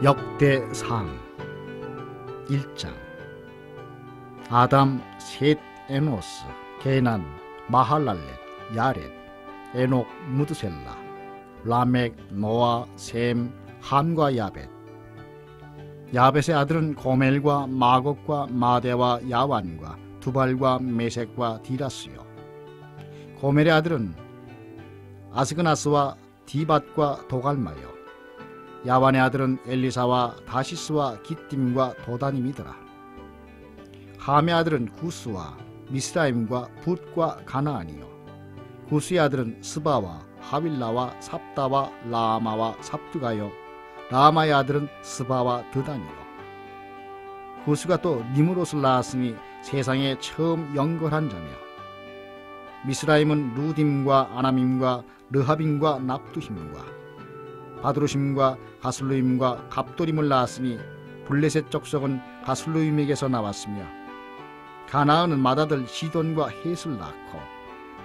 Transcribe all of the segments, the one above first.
역대상 1장. 아담, 셋, 에노스, 게난, 마할랄렛, 야렛, 에녹, 무드셀라, 라멕, 노아, 셈, 함과 야벳. 야벳의 아들은 고멜과 마곡과 마대와 야완과 두발과 메색과 디라스요. 고멜의 아들은 아스그나스와 디밧과 도갈마요. 야완의 아들은 엘리사와 다시스와 기띔과 도다님이더라. 함의 아들은 구스와 미스라임과 붓과 가나안이요. 구스의 아들은 스바와 하윌라와 삽다와 라마와 삽두가요. 라마의 아들은 스바와 드단이요. 구스가 또 니므롯을 낳았으니 세상에 처음 영걸한 자며, 미스라임은 루딤과 아남임과 르하빔과 납두힘과 바드루심과 가슬루임과 갑도림을 낳았으니 블레셋 족속은 가슬루임에게서 나왔으며, 가나안은 맏아들 시돈과 헷을 낳고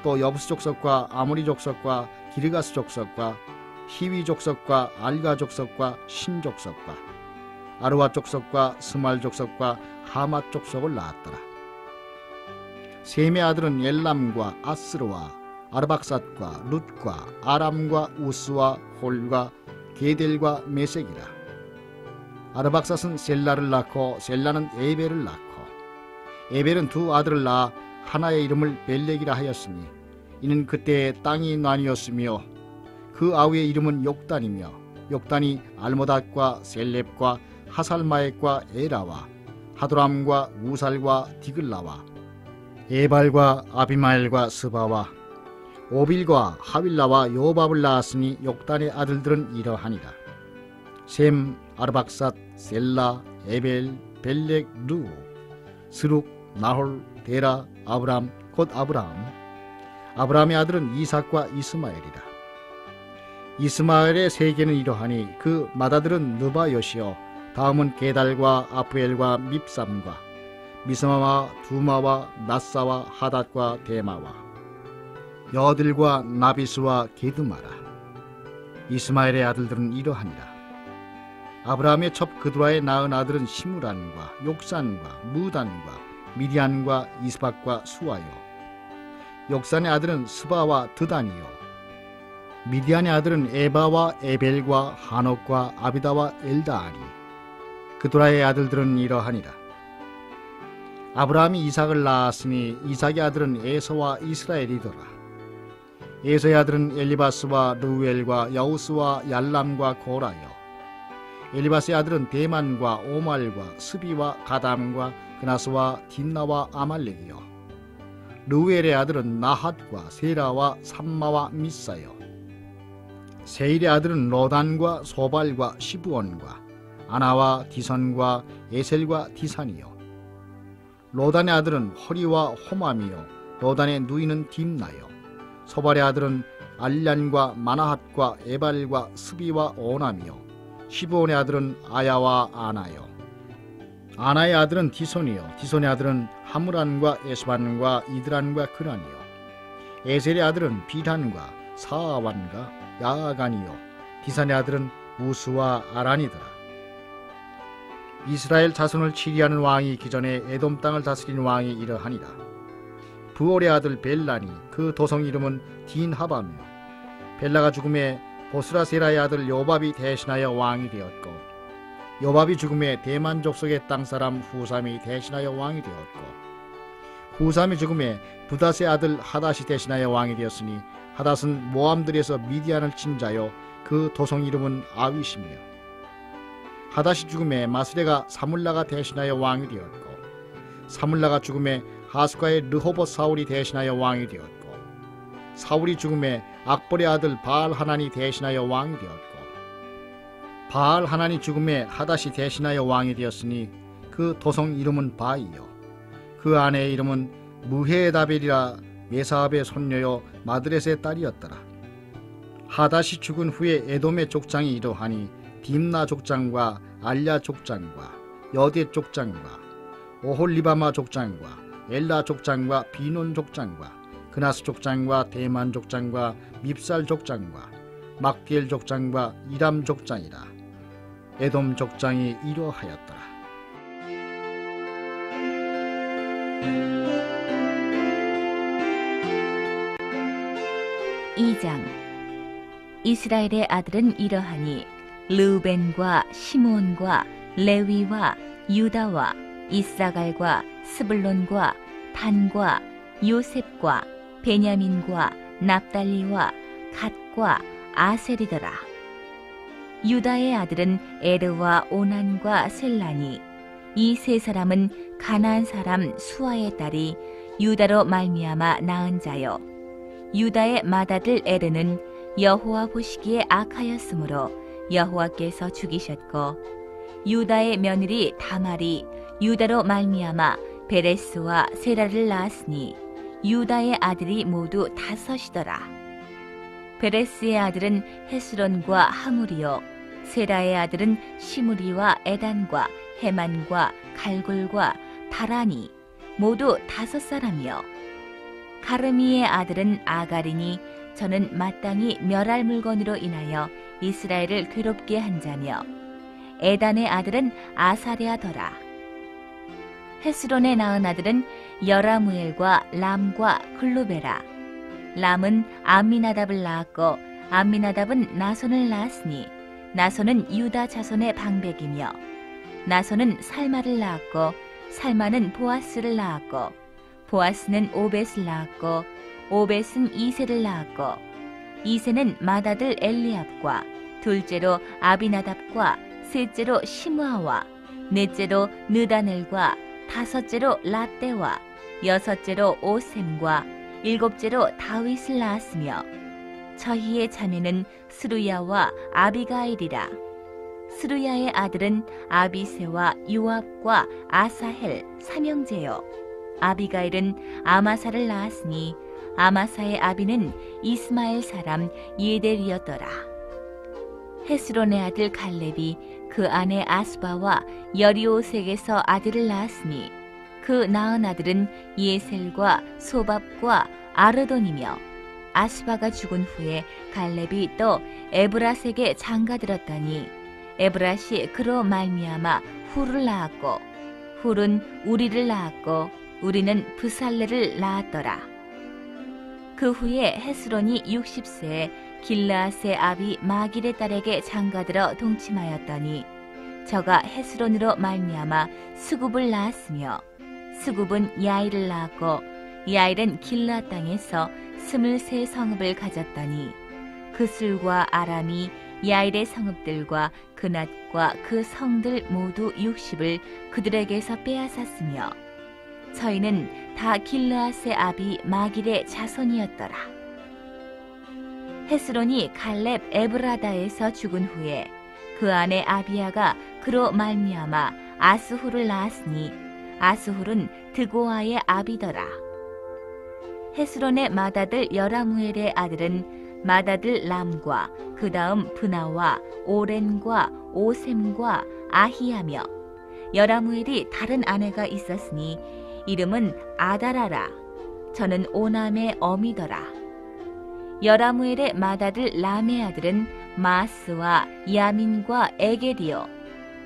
또 여부스 족속과 아모리 족속과 기르가스 족속과 히위 족속과 알가 족속과 신 족속과 아르와 족속과 스말 족속과 하맛 족속을 낳았더라. 셈의 아들은 엘람과 아스르와 아르박삿과 룻과 아람과 우스와 홀과 게델과 메색이라. 아르박삿은 셀라를 낳고 셀라는 에벨을 낳고 에벨은 두 아들을 낳아 하나의 이름을 벨렉이라 하였으니 이는 그때의 땅이 나뉘었으며, 그 아우의 이름은 욕단이며 욕단이 알모닷과 셀렙과 하살마액과 에라와 하도람과 우살과 디글라와 에발과 아비마엘과 스바와 오빌과 하윌라와 요밥을 낳았으니 욕단의 아들들은 이러하니라. 셈, 아르박삿, 셀라, 에벨, 벨렉, 루, 스룩, 나홀, 데라, 아브람, 곧 아브라함. 아브라함의 아들은 이삭과 이스마엘이라. 이스마엘의 세계는 이러하니 그 맏아들은 느바요시요, 다음은 게달과 아프엘과 밉삼과 미스마와 두마와 나사와 하닷과 데마와 여들과 나비스와 게드마라. 이스마엘의 아들들은 이러하니라. 아브라함의 첩 그두라의 낳은 아들은 시므란과 욕산과 무단과 미디안과 이스박과 수아요. 욕산의 아들은 스바와 드단이요. 미디안의 아들은 에바와 에벨과 하녹과 아비다와 엘다아니. 그두라의 아들들은 이러하니라. 아브라함이 이삭을 낳았으니 이삭의 아들은 에서와 이스라엘이더라. 에서의 아들은 엘리바스와 르우엘과 여우스와 얄람과 고라요. 엘리바스의 아들은 데만과 오말과 스비와 가담과 그나스와 딘나와 아말렉이요. 르우엘의 아들은 나핫과 세라와 삼마와 미사요. 세일의 아들은 로단과 소발과 시브온과 아나와 디선과 에셀과 디산이요. 로단의 아들은 허리와 호맘이요. 로단의 누이는 딥나요. 소발의 아들은 알란과 마나핫과 에발과 스비와 오남이요. 시브온의 아들은 아야와 아나요. 아나의 아들은 디손이요. 디손의 아들은 하므란과 에스반과 이드란과 그란이요. 에셀의 아들은 비단과 사아완과 야아간이요. 디산의 아들은 우스와 아란이더라. 이스라엘 자손을 치리하는 왕이 있기 전에 에돔 땅을 다스린 왕이 이러하니라. 부올의 아들 벨란이 그 도성 이름은 딘하바며, 벨라가 죽음에 보스라세라의 아들 요밥이 대신하여 왕이 되었고, 요밥이 죽음에 대만 족속의 땅사람 후삼이 대신하여 왕이 되었고, 후삼이 죽음에 부닷의 아들 하닷이 대신하여 왕이 되었으니 하닷은 모함들에서 미디안을 친 자요. 그 도성 이름은 아윗이며, 하닷이 죽음에 마스레가 사물라가 대신하여 왕이 되었고, 사물라가 죽음에 하스가의 르호봇 사울이 대신하여 왕이 되었고, 사울이 죽음에 악볼의 아들 바알 하난이 대신하여 왕이 되었고, 바알 하난이 죽음에 하닷이 대신하여 왕이 되었으니 그 도성 이름은 바이요. 그 아내의 이름은 무헤다벨이라 메사압의 손녀요 마드렛의 딸이었더라. 하닷이 죽은 후에 에돔의 족장이 이러하니 딥나 족장과 알야 족장과 여대 족장과 오홀리바마 족장과 엘라 족장과 비논 족장과 그나스 족장과 대만 족장과 밉살 족장과 막디엘 족장과 이람 족장이라. 에돔 족장이 이러하였더라. 2장. 이스라엘의 아들은 이러하니 르우벤과 시므온과 레위와 유다와 이사갈과 스불론과 단과 요셉과 베냐민과 납달리와 갓과 아셀이더라. 유다의 아들은 에르와 오난과 셀라니, 이 세 사람은 가나안 사람 수아의 딸이 유다로 말미암아 낳은 자요. 유다의 맏아들 에르는 여호와 보시기에 악하였으므로 여호와께서 죽이셨고, 유다의 며느리 다말이 유다로 말미암아 베레스와 세라를 낳았으니 유다의 아들이 모두 5이더라. 베레스의 아들은 헤스론과 하물이요, 세라의 아들은 시므리와 에단과 헤만과 갈골과 다라니, 모두 5사람이요. 가르미의 아들은 아가리니, 저는 마땅히 멸할 물건으로 인하여 이스라엘을 괴롭게 한 자며, 에단의 아들은 아사랴더라. 헤스론의 낳은 아들은 여라무엘과 람과 글루베라. 람은 암미나답을 낳았고, 암미나답은 나손을 낳았으니 나손은 유다 자손의 방백이며, 나손은 살마를 낳았고, 살마는 보아스를 낳았고, 보아스는 오벳을 낳았고, 오벳은 이세를 낳았고, 이세는 맏아들 엘리압과 둘째로 아비나답과 셋째로 시므아와 넷째로 느다넬과 다섯째로 라떼와 여섯째로 오셈과 일곱째로 다윗을 낳았으며, 저희의 자매는 스루야와 아비가일이라. 스루야의 아들은 아비세와 요압과 아사헬 3형제요. 아비가일은 아마사를 낳았으니 아마사의 아비는 이스마엘 사람 예델이었더라. 헤스론의 아들 갈렙이 그 아내 아스바와 여리오색에서 아들을 낳았으니 그 낳은 아들은 예셀과 소밥과 아르돈이며, 아스바가 죽은 후에 갈렙이 또 에브라색에 장가들었더니 에브라시 그로 말미암아 훌을 낳았고, 훌은 우리를 낳았고, 우리는 브살레를 낳았더라. 그 후에 헤스론이 60세에 길르앗의 아비 마길의 딸에게 장가들어 동침하였더니 저가 헤스론으로 말미암아 스굽을 낳았으며, 스굽은 야일을 낳았고, 야일은 길르앗 땅에서 23 성읍을 가졌더니 그술과 아람이 야일의 성읍들과 그 낫과 그 성들 모두 60을 그들에게서 빼앗았으며, 저희는 다 길르앗의 아비 마길의 자손이었더라. 헤스론이 갈렙 에브라다에서 죽은 후에 그 아내 아비야가 그로 말미암아 아스훌을 낳았으니 아스훌은 드고아의 아비더라. 헤스론의 맏아들 여라무엘의 아들은 맏아들 람과 그 다음 브나와 오렌과 오셈과 아히야며, 여라무엘이 다른 아내가 있었으니 이름은 아다라라. 저는 오남의 어미더라. 여라무엘의 맏아들 람의 아들은 마스와 야민과 에게리요.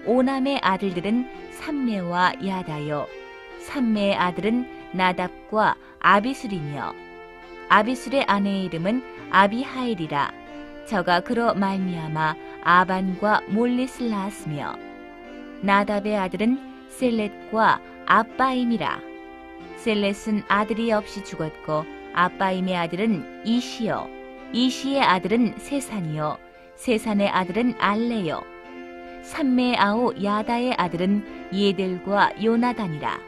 오남의 아들들은 삼메와 야다요. 삼메의 아들은 나답과 아비술이며, 아비술의 아내의 이름은 아비하일이라. 저가 그로 말미암아 아반과 몰릿을 낳았으며, 나답의 아들은 셀렛과 아빠임이라. 셀렛은 아들이 없이 죽었고, 아빠임의 아들은 이시요, 이시의 아들은 세산이요, 세산의 아들은 알레요. 삼메의 아우 야다의 아들은 예델과 요나단이라.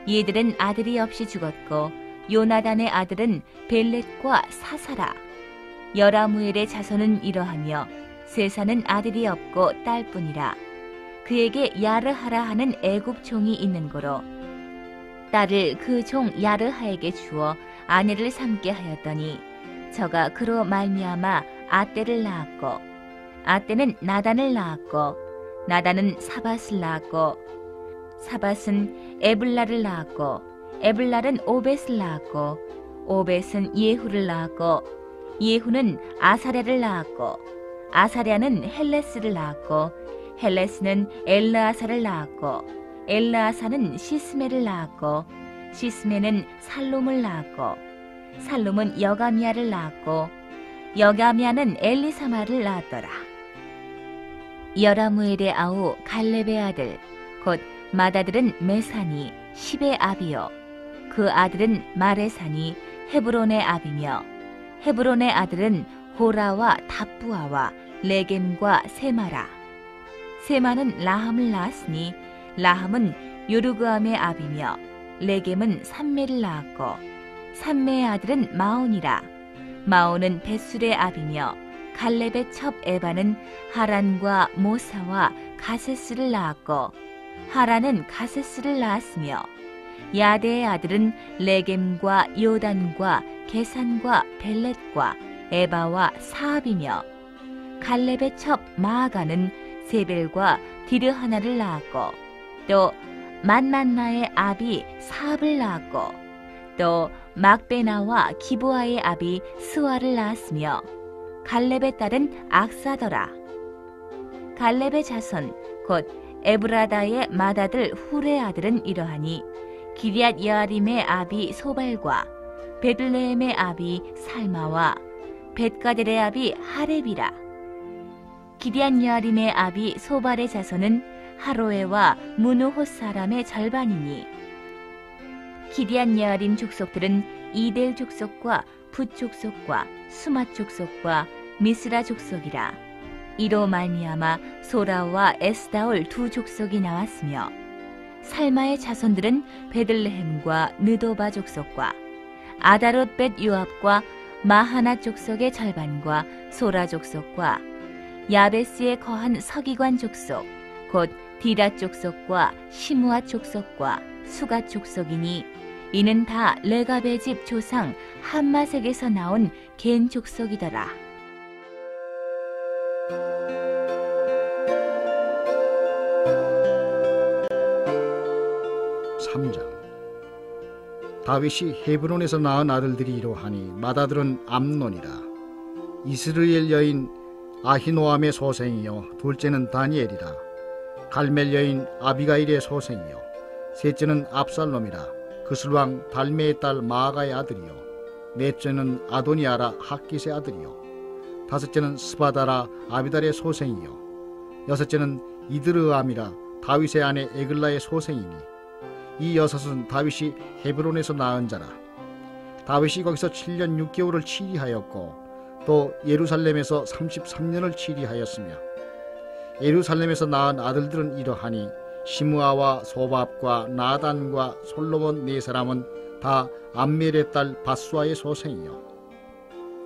예델은 아들이 없이 죽었고, 요나단의 아들은 벨렛과 사사라. 여라무엘의 자손은 이러하며 세산은 아들이 없고 딸뿐이라. 그에게 야르하라 하는 애굽 종이 있는 고로 딸을 그 종 야르하에게 주어 아내를 삼게 하였더니 저가 그로 말미암아 아떼를 낳았고, 아떼는 나단을 낳았고, 나단은 사밧을 낳았고, 사밧은 에블라를 낳았고, 에블랄은 오벳을 낳았고, 오벳은 예후를 낳았고, 예후는 아사랴를 낳았고, 아사랴는 헬레스를 낳았고, 헬레스는 엘르아사를 낳았고 엘르아사는 시스메를 낳았고 시스메는 살롬을 낳았고 살롬은 여가미야를 낳았고 여가미야는 엘리사마를 낳았더라. 여라무엘의 아우 갈렙의 아들 곧 맏아들은 메사니 십의 아비요 그 아들은 마레사니 헤브론의 아비며 헤브론의 아들은 고라와 답부아와 레겜과 세마라. 세마는 라함을 낳았으니 라함은 요르그암의 아비며 레겜은 삼메를 낳았고 삼메의 아들은 마온이라. 마온은 벳술의 아비며 갈렙의 첩 에바는 하란과 모사와 가세스를 낳았고 하란은 가세스를 낳았으며 야데의 아들은 레겜과 요단과 게산과 벨렛과 에바와 사압이며 갈렙의 첩 마아가는 세벨과 디르하나를 낳았고 또 만만나의 아비 사압을 낳았고 또 막베나와 기브아의 아비 스와를 낳았으며 갈렙의 딸은 악사더라. 갈렙의 자손 곧 에브라다의 맏아들 훌의 아들은 이러하니 기럇 여아림의 아비 소발과 베들레헴의 아비 살마와 벳가델의 아비 하렙이라. 기럇 여아림의 아비 소발의 자손은 하로에와 무누호 사람의 절반이니 기럇 여아림 족속들은 이델 족속과 붓 족속과 수맛 족속과 미스라 족속이라. 이로 말미암아 소라와 에스다올 두 족속이 나왔으며 살마의 자손들은 베들레헴과 느도바 족속과 아다롯 벳 요압과 마하나 족속의 절반과 소라 족속과 야베스에 거한 서기관 족속 곧 디라 족속과 시무아 족속과 수가 족속이니 이는 다 레갑의 집 조상 함마색에서 나온 겐 족속이더라. 3장. 다윗이 헤브론에서 낳은 아들들이 이러하니 맏아들은 암논이라. 이스라엘 여인 아히노암의 소생이요 둘째는 다니엘이라. 갈멜 여인 아비가일의 소생이요 셋째는 압살롬이라. 그슬왕 달메의 딸 마아가의 아들이요 넷째는 아도니아라 학깃의 아들이요 다섯째는 스바다라 아비달의 소생이요 여섯째는 이드르암이라 다윗의 아내 에글라의 소생이니 이 여섯은 다윗이 헤브론에서 낳은 자라. 다윗이 거기서 7년 6개월을 치리하였고 또 예루살렘에서 33년을 치리하였으며 예루살렘에서 낳은 아들들은 이러하니 시므아와 소밥과 나단과 솔로몬 네 사람은 다 암멜의 딸 바수아의 소생이요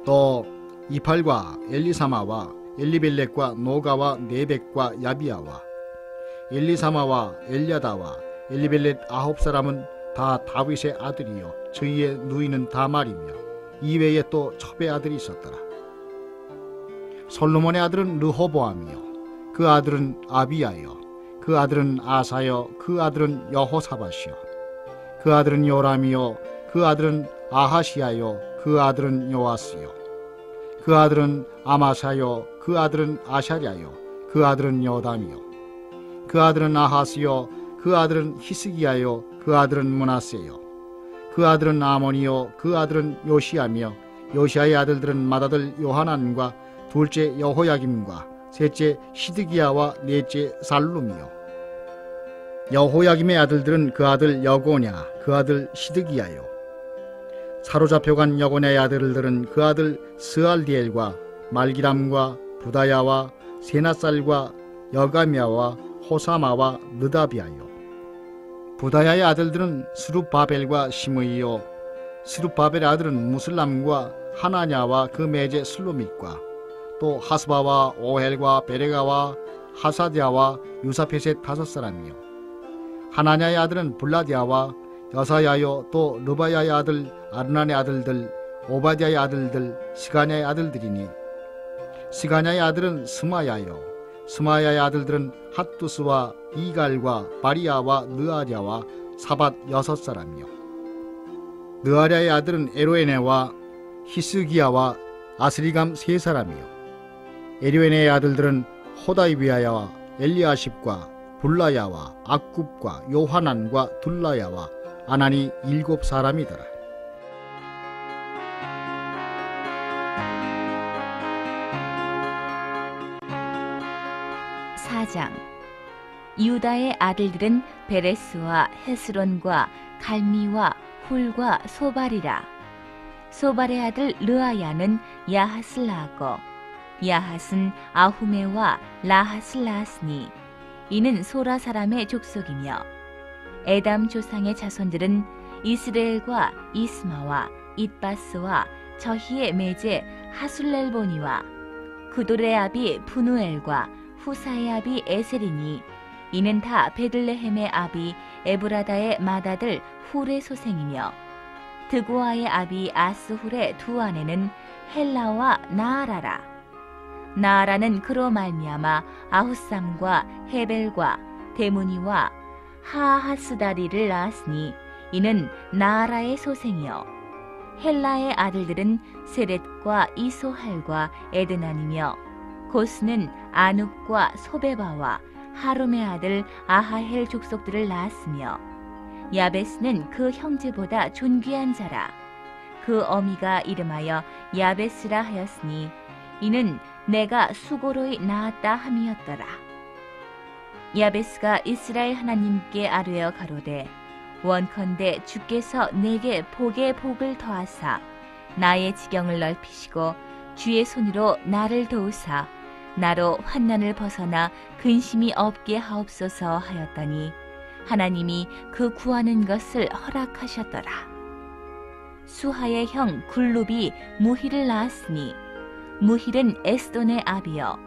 또 이팔과 엘리사마와 엘리벨렉과 노가와 네벡과 야비아와 엘리사마와 엘야다와 엘리벨렛 9사람은 다 다윗의 아들이요 저희의 누이는 다말이며 이외에 또 첩의 아들이 있었더라. 솔로몬의 아들은 르호보암이요 그 아들은 아비야요 그 아들은 아사요 그 아들은 여호사밧이요 그 아들은 요람이요 그 아들은 아하시야요 그 아들은 요아스요 그 아들은 아마사요 그 아들은 아샤랴요 그 아들은 요담이요 그 아들은 아하스요 그 아들은 히스기야요 그 아들은 므낫세요 그 아들은 아몬이요 그 아들은 요시야며 요시야의 아들들은 맏아들 요하난과 둘째 여호야김과 셋째 시드기야와 넷째 살룸이요 여호야김의 아들들은 그 아들 여고냐 그 아들 시드기야요 사로잡혀간 여고냐의 아들들은 그 아들 스알디엘과 말기람과 부다야와 세나살과 여가미야와 호사마와 느다비아요 부다야의 아들들은 스룹바벨과 시므이요 스룹바벨의 아들은 무슬람과 하나냐와 그 매제 슬로밋과 또 하스바와 오헬과 베레가와 하사디아와 유사페셋 5사람이요 하나냐의 아들은 블라디아와 여사야요 또 르바야의 아들 아르난의 아들들 오바디아의 아들들 시가냐의 아들들이니 시가냐의 아들은 스마야요 스마야의 아들들은 핫두스와 이갈과 바리아와 느아랴와 사밧 6사람이요 느아랴의 아들은 에로에네와 히스기야와 아스리감 3사람이요 에리웨네의 아들들은 호다이비아와 엘리아십과 불라야와 악굽과 요하난과 둘라야와 아나니 7사람이더라. 사장. 유다의 아들들은 베레스와 헤스론과 갈미와 훌과 소발이라. 소발의 아들 르아야는 야핫을 낳았고 야핫은 아후메와 라핫을 낳았으니 이는 소라 사람의 족속이며 에담 조상의 자손들은 이스라엘과 이스마와 잇바스와 저희의 매제 하술렐보니와 그돌의 아비 분우엘과 후사의 아비 에셀이니 이는 다 베들레헴의 아비 에브라다의 맏아들 훌의 소생이며 드고아의 아비 아스훌의 두 아내는 헬라와 나아라라. 나아라는 그로 말미암아 아후삼과 헤벨과 데무니와 하하스다리를 낳았으니 이는 나아라의 소생이요 헬라의 아들들은 세렛과 이소할과 에드난이며 고스는 아눕과 소베바와 하룸의 아들 아하헬 족속들을 낳았으며 야베스는 그 형제보다 존귀한 자라. 그 어미가 이름하여 야베스라 하였으니 이는 내가 수고로이 낳았다 함이었더라. 야베스가 이스라엘 하나님께 아뢰어 가로되 원컨대 주께서 내게 복의 복을 더하사 나의 지경을 넓히시고 주의 손으로 나를 도우사 나로 환난을 벗어나 근심이 없게 하옵소서 하였더니 하나님이 그 구하는 것을 허락하셨더라. 수하의 형 굴룹이 무힐을 낳았으니 무힐은 에스돈의 아비여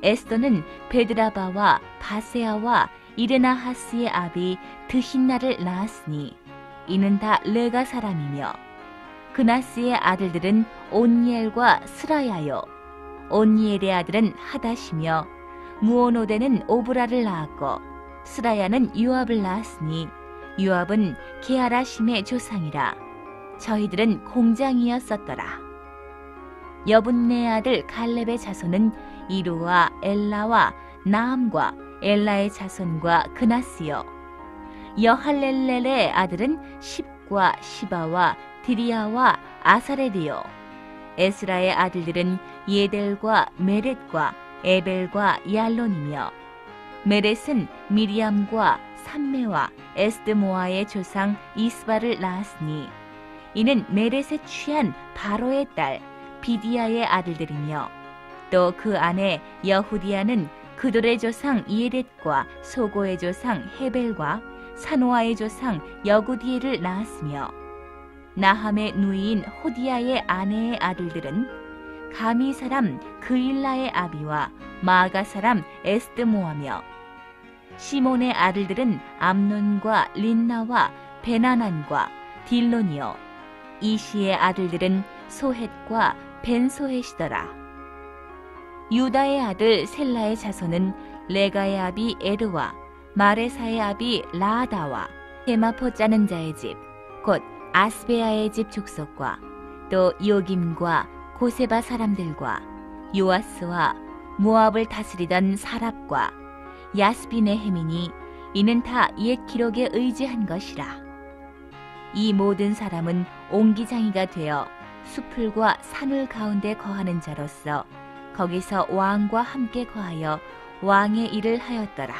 에스돈은 베드라바와 바세아와 이르나하스의 아비 드힌나를 낳았으니 이는 다 레가 사람이며 그나스의 아들들은 온니엘과 스라야요 온니엘의 아들은 하닷이며 무오노데는 오브라를 낳았고 스라야는 요압을 낳았으니 요압은 게하라심의 조상이라. 저희들은 공장이었었더라. 여분네의 아들 갈렙의 자손은 이루와 엘라와 나함과 엘라의 자손과 그나스요 여할렐렐의 아들은 십과 시바와 드리아와 아사렐이요 에스라의 아들들은 예델과 메렛과 에벨과 얄론이며 메렛은 미리암과 삼메와 에스드모아의 조상 이스바를 낳았으니 이는 메렛의 취한 바로의 딸 비디아의 아들들이며 또 그 아내 여후디아는 그돌의 조상 예렛과 소고의 조상 헤벨과 사노아의 조상 여구디엘을 낳았으며 나함의 누이인 호디아의 아내의 아들들은 가미 사람 그일라의 아비와 마가 사람 에스드모아며 시몬의 아들들은 암논과 린나와 베나난과 딜론이요 이시의 아들들은 소헷과 벤소헷이더라. 유다의 아들 셀라의 자손은 레가의 아비 에르와 마레사의 아비 라아다와 헤마포 짜는 자의 집 곧 아스베아의 집 족속과 또 요김과 고세바 사람들과 요아스와 모압을 다스리던 사랍과 야스빈의 해민이 이는 다 옛 기록에 의지한 것이라. 이 모든 사람은 옹기장이가 되어 수풀과 산울 가운데 거하는 자로서 거기서 왕과 함께 거하여 왕의 일을 하였더라.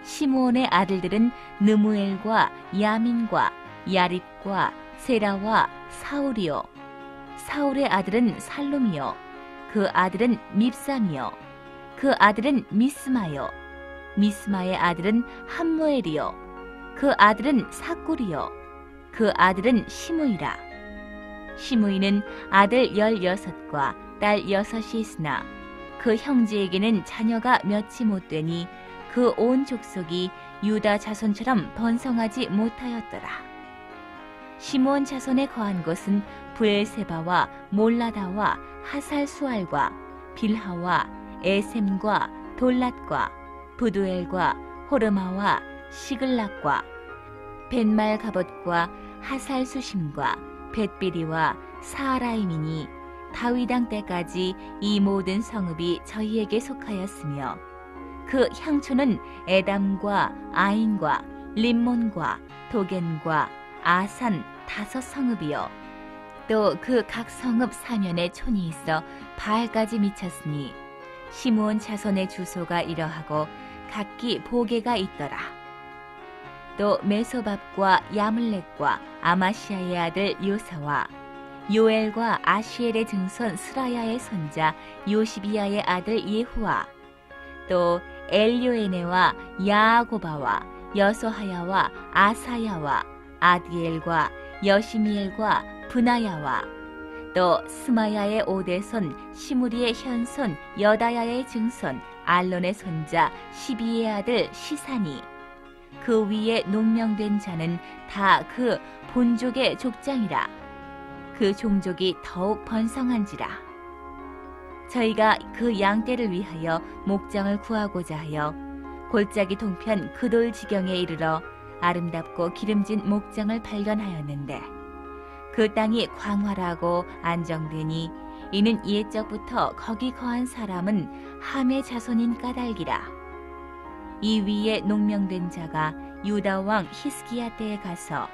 시므온의 아들들은 느무엘과 야민과 야립과 세라와 사울이요 사울의 아들은 살룸이요 그 아들은 밉삼이요 그 아들은 미스마요 미스마의 아들은 함무엘이요 그 아들은 사꿀이요 그 아들은 시므이라. 시므이는 아들 16과 딸 6이 있으나 그 형제에게는 자녀가 몇이 못되니 그 온 족속이 유다 자손처럼 번성하지 못하였더라. 시므온 자손에 거한 곳은 브엘세바와 몰라다와 하살수알과 빌하와 에셈과 돌랏과 부두엘과 호르마와 시글락과 벤말가봇과 하살수심과 벳비리와 사라임이니 다윗 왕 때까지 이 모든 성읍이 저희에게 속하였으며 그 향초는 에담과 아인과 림몬과 도겐과 아산 5성읍이요 또 그 각 성읍 사면에 촌이 있어 바알까지 미쳤으니 시므온 자손의 주소가 이러하고 각기 보게가 있더라. 또 메소밥과 야물렉과 아마시아의 아들 요사와 요엘과 아시엘의 증손 스라야의 손자 요시비야의 아들 예후와 또 엘요에네와 야아고바와 여소하야와 아사야와 아디엘과 여시미엘과 브나야와 또 스마야의 오대손 시무리의 현손 여다야의 증손 알론의 손자 시비의 아들 시사니 그 위에 농명된 자는 다 그 본족의 족장이라. 그 종족이 더욱 번성한지라. 저희가 그 양떼를 위하여 목장을 구하고자 하여 골짜기 동편 그돌 지경에 이르러 아름답고 기름진 목장을 발견하였는데 그 땅이 광활하고 안정되니 이는 옛적부터 거기 거한 사람은 함의 자손인 까닭이라. 이 위에 농명된 자가 유다 왕 히스기야 때에 가서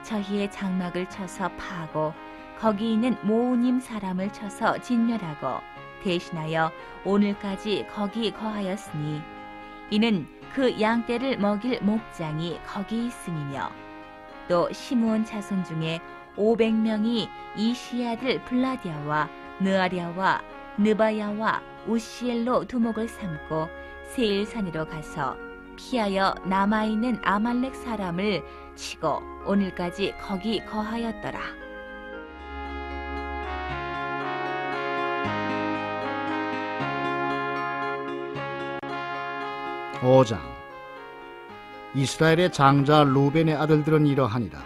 저희의 장막을 쳐서 파고 거기 있는 모우님 사람을 쳐서 진멸하고 대신하여 오늘까지 거기 거하였으니 이는 그 양떼를 먹일 목장이 거기 있음이며 또 시므온 자손 중에 500명이 이시의 아들 블라디아와 느아랴와 느바야와 우시엘로 두목을 삼고 세일산으로 가서 피하여 남아있는 아말렉 사람을 치고 오늘까지 거기 거하였더라. 5장. 이스라엘의 장자 루벤의 아들들은 이러하니라.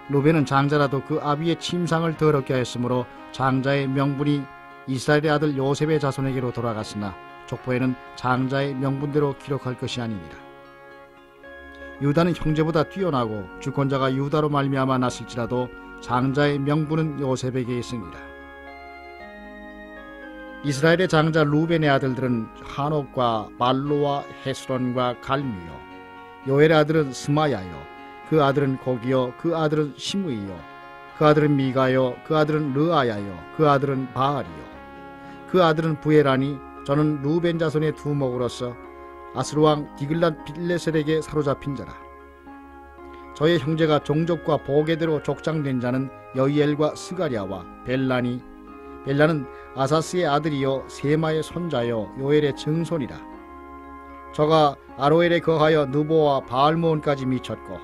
루벤은 장자라도 그 아비의 침상을 더럽게 하였으므로 장자의 명분이 이스라엘의 아들 요셉의 자손에게로 돌아갔으나 족보에는 장자의 명분대로 기록할 것이 아니니라. 유다는 형제보다 뛰어나고 주권자가 유다로 말미암아 났을지라도 장자의 명분은 요셉에게 있으니라. 이스라엘의 장자 루벤의 아들들은 하녹과 말로와 헤스론과 갈미요 요엘의 아들은 스마야요 그 아들은 고기요 그 아들은 시므이요 그 아들은 미가요 그 아들은 르아야요 그 아들은 바알이요 그 아들은 부에라니 저는 루벤 자손의 두목으로서 아스루왕 디글랏 빌레셀에게 사로잡힌 자라. 저의 형제가 종족과 보계대로 족장된 자는 여이엘과 스가랴와 벨라니 벨라는 아사스의 아들이요 세마의 손자요 요엘의 증손이라. 저가 아로엘에 거하여 느보와 바알모온까지 미쳤고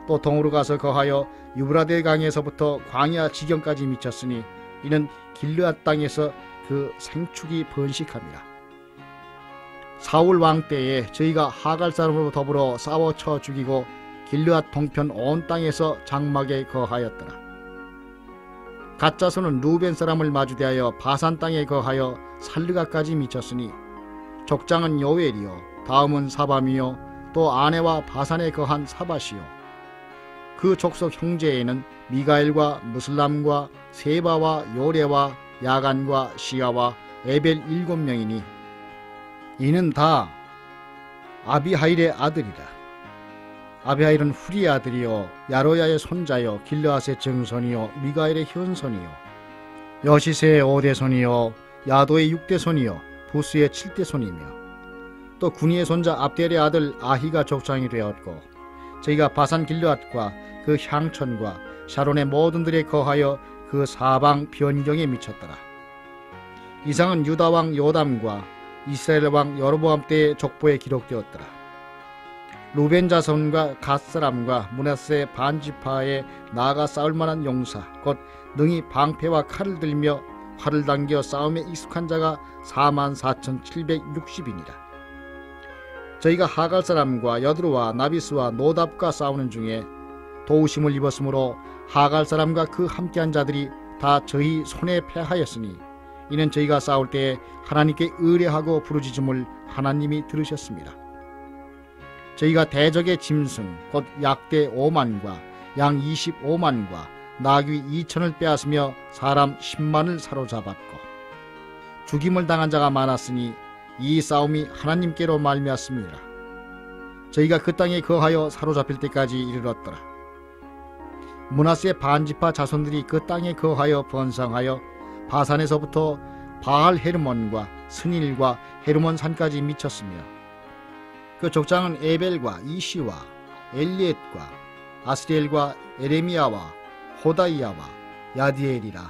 또 동으로 가서 거하여 유브라데 강에서부터 광야 지경까지 미쳤으니 이는 길르앗 땅에서 그 생축이 번식함이라. 사울 왕 때에 저희가 하갈 사람으로 더불어 싸워 쳐 죽이고 길르앗 동편 온 땅에서 장막에 거하였더라. 갓자손은 루벤 사람을 마주대하여 바산 땅에 거하여 살르가까지 미쳤으니 족장은 요엘이요 다음은 사밤이요 또 아내와 바산에 거한 사밧이요 그 족속 형제에는 미가엘과 무슬람과 세바와 요레와 야간과 시아와 에벨 7명이니 이는 다 아비하일의 아들이라. 아비하일은 후리의 아들이요 야로야의 손자요 길르앗의 증손이요 미가엘의 현손이요 여시세의 5대손이요 야도의 6대손이요 부스의 7대손이며 또 구니의 손자 압델의 아들 아히가 족장이 되었고 저희가 바산 길르앗과 그 향천과 샤론의 모든 들에 거하여 그 사방 변경에 미쳤더라. 이상은 유다 왕 요담과 이스라엘 왕 여로보암 때의 족보에 기록되었더라. 루벤 자손과 갓 사람과 므낫세 반지파에 나아가 싸울 만한 용사 곧 능히 방패와 칼을 들며 활을 당겨 싸움에 익숙한 자가 44,760이니라. 저희가 하갈 사람과 여드루와 나비스와 노답과 싸우는 중에 도우심을 입었으므로 하갈 사람과 그 함께한 자들이 다 저희 손에 패하였으니 이는 저희가 싸울 때에 하나님께 의뢰하고 부르짖음을 하나님이 들으셨습니다. 저희가 대적의 짐승 곧 약대 5만과 양 25만과 나귀 2천을 빼앗으며 사람 10만을 사로잡았고 죽임을 당한 자가 많았으니 이 싸움이 하나님께로 말미암았습니다. 저희가 그 땅에 거하여 사로잡힐 때까지 이르렀더라. 므낫세 반지파 자손들이 그 땅에 거하여 번성하여 바산에서부터 바알 헤르몬과 스닐과 헤르몬 산까지 미쳤으며 그 족장은 에벨과 이시와 엘리엣과 아스리엘과 에레미야와 호다이야와 야디엘이라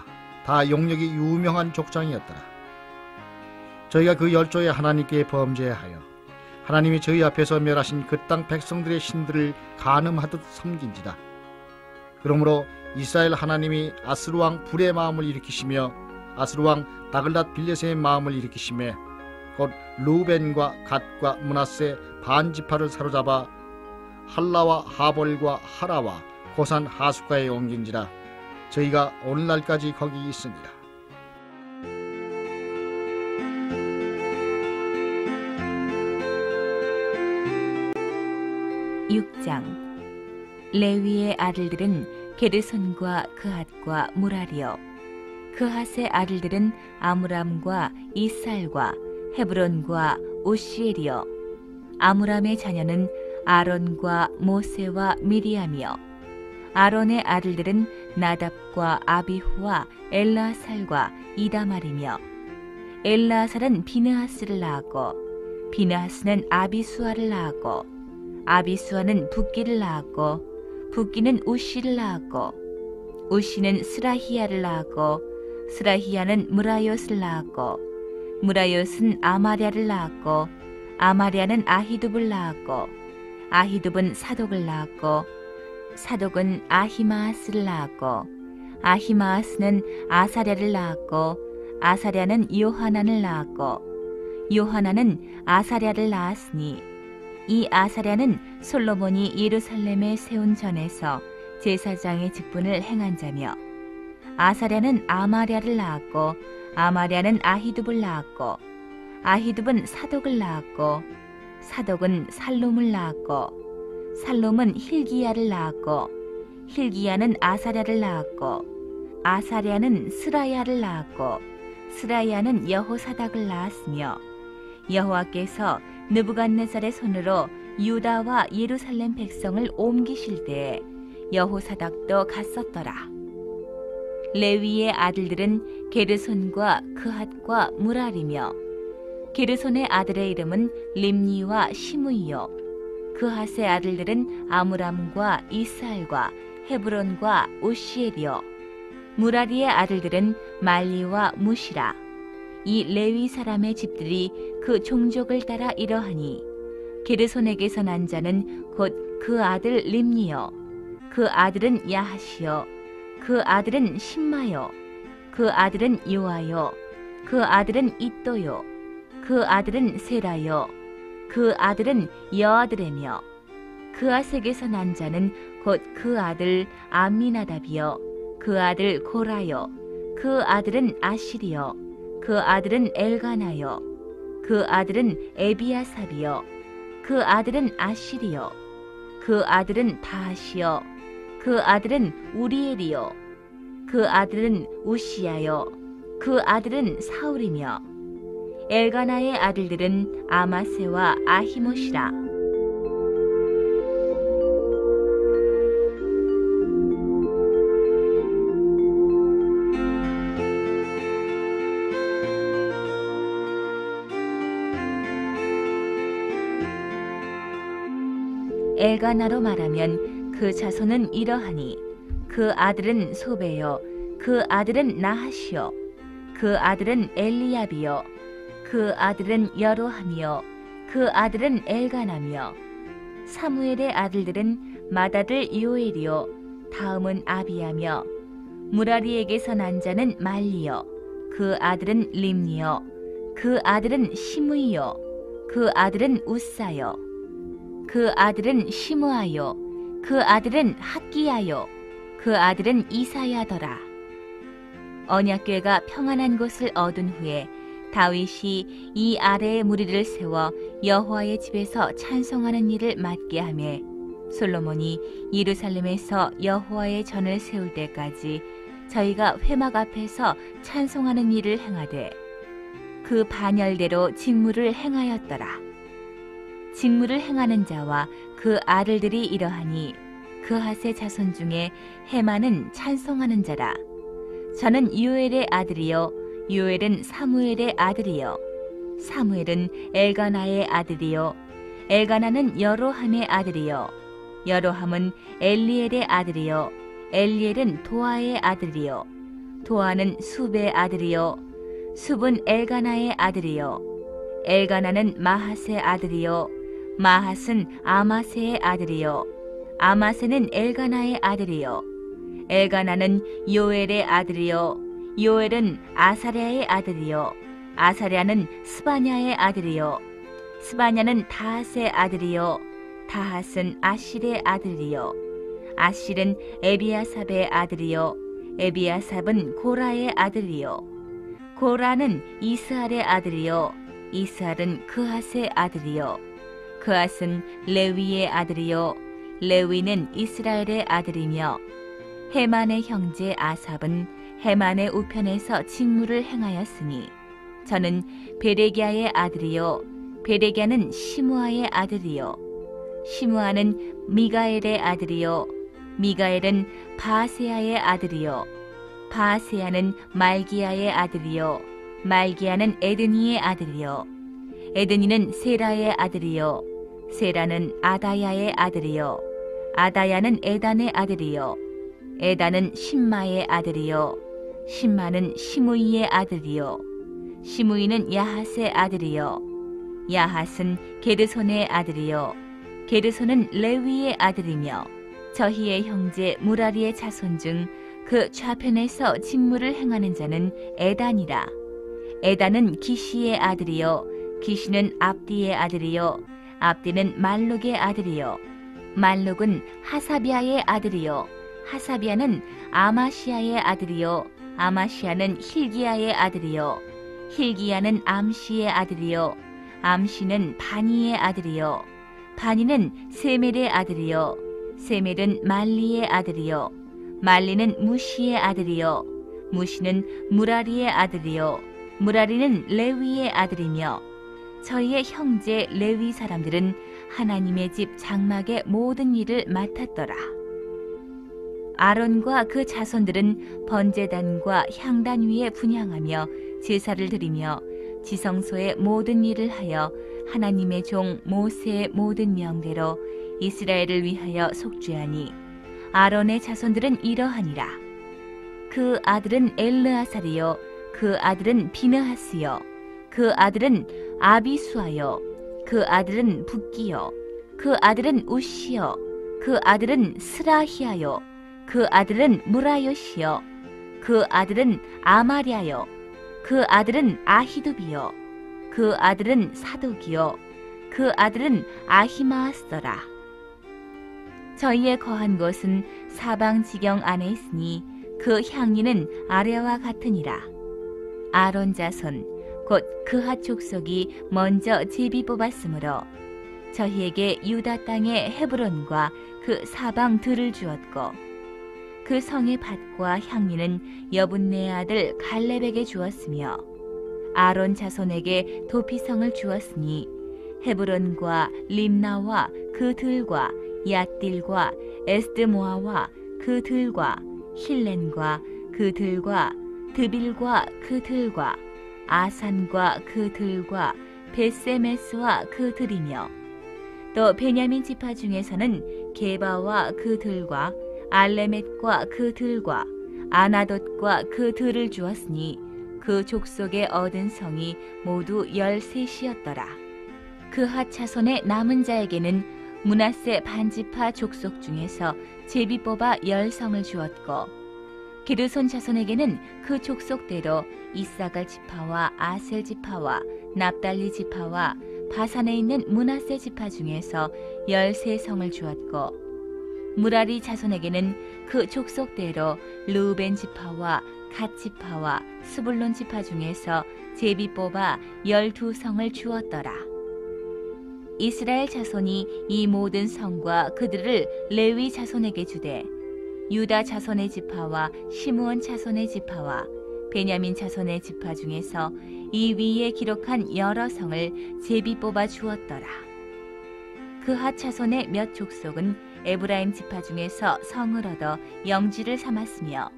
다 용력이 유명한 족장이었더라. 저희가 그 열조의 하나님께 범죄하여 하나님이 저희 앞에서 멸하신 그 땅 백성들의 신들을 간음하듯 섬긴지다. 그러므로 이스라엘 하나님이 아스루왕 불의 마음을 일으키시며 아스루왕 다글랏 빌레세의 마음을 일으키시며 곧 루벤과 갓과 므낫세 반지파를 사로잡아 할라와 하볼과 하라와 고산 하숫가에 옮긴지라. 저희가 오늘날까지 거기 있습니다. 6장. 레위의 아들들은 게르손과 그핫과 무라리요. 그핫의 아들들은 아므람과 이살과 헤브론과 오시엘이요. 아므람의 자녀는 아론과 모세와 미리암이요. 아론의 아들들은 나답과 아비후와 엘라살과 이다말이며 엘라살은 비느하스를 낳았고 비느하스는 아비수아를 낳았고 아비수아는 붓기를 낳았고 붓기는 우시를 낳았고 우시는 스라히야를 낳았고 스라히야는 무라요스를 낳았고 무라요스는 아마랴를 낳았고 아마랴는 아히둡을 낳았고 아히둡은 사독을 낳았고 사독은 아히마아스를 낳았고 아히마아스는 아사랴를 낳았고 아사랴는 요하난을 낳았고 요하난은 아사랴를 낳았으니 이 아사랴는 솔로몬이 예루살렘에 세운 전에서 제사장의 직분을 행한 자며 아사랴는 아마랴를 낳았고 아마랴는 아히둡을 낳았고 아히둡은 사독을 낳았고 사독은 살롬을 낳았고 살롬은 힐기야를 낳았고 힐기야는 아사랴를 낳았고 아사랴는 스라야를 낳았고 스라야는 여호사닥을 낳았으며 여호와께서 느부갓네살의 손으로 유다와 예루살렘 백성을 옮기실 때에 여호사닥도 갔었더라. 레위의 아들들은 게르손과 그핫과 무라리며 게르손의 아들의 이름은 림니와 시므이요. 그핫의 아들들은 아므람과 이스알과 헤브론과 오시엘이요. 무라리의 아들들은 말리와 무시라. 이 레위 사람의 집들이 그 종족을 따라 이러하니 게르손에게서 난 자는 곧 그 아들 림니요. 그 아들은 야하시요. 그 아들은 심마요. 그 아들은 요아요. 그 아들은 이또요. 그 아들은 세라요. 그 아들은 여아드레며 그아색에서 난 자는 곧 그 아들 암미나답이요. 그 아들 고라요. 그 아들은 아실이요. 그 아들은 엘가나요. 그 아들은 에비아삽이요. 그 아들은 아실이요. 그 아들은 다하시요. 그 아들은 우리엘이요. 그 아들은 우시야요. 그 아들은 사울이며 엘가나의 아들들은 아마세와 아히모시라. 엘가나로 말하면 그 자손은 이러하니 그 아들은 소베요. 그 아들은 나하시요. 그 아들은 엘리압이요. 그 아들은 여로함이요. 그 아들은 엘가나며 사무엘의 아들들은 맏아들 요엘이요. 다음은 아비야며 무라리에게서 난 자는 말리요. 그 아들은 림니요. 그 아들은 시므이요. 그 아들은 우사요. 그 아들은 시므아요. 그 아들은 학기야요. 그 아들은 이사야더라. 언약궤가 평안한 곳을 얻은 후에 다윗이 이 아래의 무리를 세워 여호와의 집에서 찬송하는 일을 맡게 하매 솔로몬이 예루살렘에서 여호와의 전을 세울 때까지 저희가 회막 앞에서 찬송하는 일을 행하되 그 반열대로 직무를 행하였더라. 직무를 행하는 자와 그 아들들이 이러하니 그핫의 자손 중에 헤만은 찬송하는 자라. 저는 요엘의 아들이요 요엘은 사무엘의 아들이요 사무엘은 엘가나의 아들이요 엘가나는 여로함의 아들이요 여로함은 엘리엘의 아들이요 엘리엘은 도아의 아들이요 도아는 숲의 아들이요 숲은 엘가나의 아들이요 엘가나는 마핫의 아들이요 마핫은 아마세의 아들이요 아마세는 엘가나의 아들이요 엘가나는 요엘의 아들이요 요엘은 아사랴의 아들이요 아사랴는 스바냐의 아들이요 스바냐는 다핫의 아들이요 다핫은 아실의 아들이요 아실은 에비아삽의 아들이요 에비아삽은 고라의 아들이요 고라는 이스할의 아들이요 이스할은 그핫의 아들이요 그핫은 레위의 아들이요 레위는 이스라엘의 아들이며 헤만의 형제 아삽은 헤만의 우편에서 직무를 행하였으니 저는 베레기야의 아들이요 베레기야는 시므아의 아들이요 시므아는 미가엘의 아들이요 미가엘은 바세야의 아들이요 바세야는 말기야의 아들이요 말기야는 에드니의 아들이요 에드니는 세라의 아들이요 세라는 아다야의 아들이요 아다야는 에단의 아들이요 에단은 심마의 아들이요 심마는 시므이의 아들이요 시므이는 야핫의 아들이요 야핫은 게르손의 아들이요 게르손은 레위의 아들이며 저희의 형제 무라리의 자손 중 그 좌편에서 직무를 행하는 자는 에단이라. 에단은 기시의 아들이요 기시는 압디의 아들이요 압디는 말룩의 아들이요 말룩은 하사비아의 아들이요 하사비아는 아마시아의 아들이요 아마시아는 힐기야의 아들이요 힐기야는 암시의 아들이요 암시는 바니의 아들이요 바니는 세멜의 아들이요 세멜은 말리의 아들이요 말리는 무시의 아들이요 무시는 무라리의 아들이요 무라리는 레위의 아들이며 저희의 형제 레위 사람들은 하나님의 집 장막의 모든 일을 맡았더라. 아론과 그 자손들은 번제단과 향단 위에 분향하며 제사를 드리며 지성소의 모든 일을 하여 하나님의 종 모세의 모든 명대로 이스라엘을 위하여 속죄하니 아론의 자손들은 이러하니라. 그 아들은 엘르아살이요 그 아들은 비느하스요 그 아들은 아비수아요 그 아들은 붓기요 그 아들은 우시요 그 아들은 스라히아요 그 아들은 무라요시요 그 아들은 아마랴요 그 아들은 아히두비요 그 아들은 사독이요 그 아들은 아히마아스더라. 저희의 거한 곳은 사방 지경 안에 있으니 그 향리는 아래와 같으니라. 아론 자손 곧 그핫 족속이 먼저 제비 뽑았으므로 저희에게 유다 땅의 헤브론과 그 사방 들을 주었고 그 성의 밭과 향리는 여분네의 아들 갈렙에게 주었으며 아론 자손에게 도피성을 주었으니 헤브론과 림나와 그 들과 얏딜과 에스드모아와 그 들과 힐렌과 그 들과 드빌과 그 들과 아산과 그 들과 베세메스와 그 들이며 또 베냐민 지파 중에서는 게바와 그 들과 알레멧과 그 들과 아나돗과 그 들을 주었으니 그 족속에 얻은 성이 모두 13이었더라. 그핫 자손의 남은 자에게는 므낫세 반지파 족속 중에서 제비 뽑아 10성을 주었고 게르손 자손에게는 그 족속대로 이사갈 지파와 아셀 지파와 납달리 지파와 바산에 있는 므낫세 지파 중에서 13성을 주었고 무라리 자손에게는 그 족속대로 르우벤 지파와 갓 지파와 스불론 지파 중에서 제비 뽑아 12성을 주었더라. 이스라엘 자손이 이 모든 성과 그들을 레위 자손에게 주되 유다 자손의 지파와 시므온 자손의 지파와 베냐민 자손의 지파 중에서 이 위에 기록한 여러 성을 제비 뽑아 주었더라. 그핫 차손의 몇 족속은 에브라임 지파 중에서 성을 얻어 영지를 삼았으며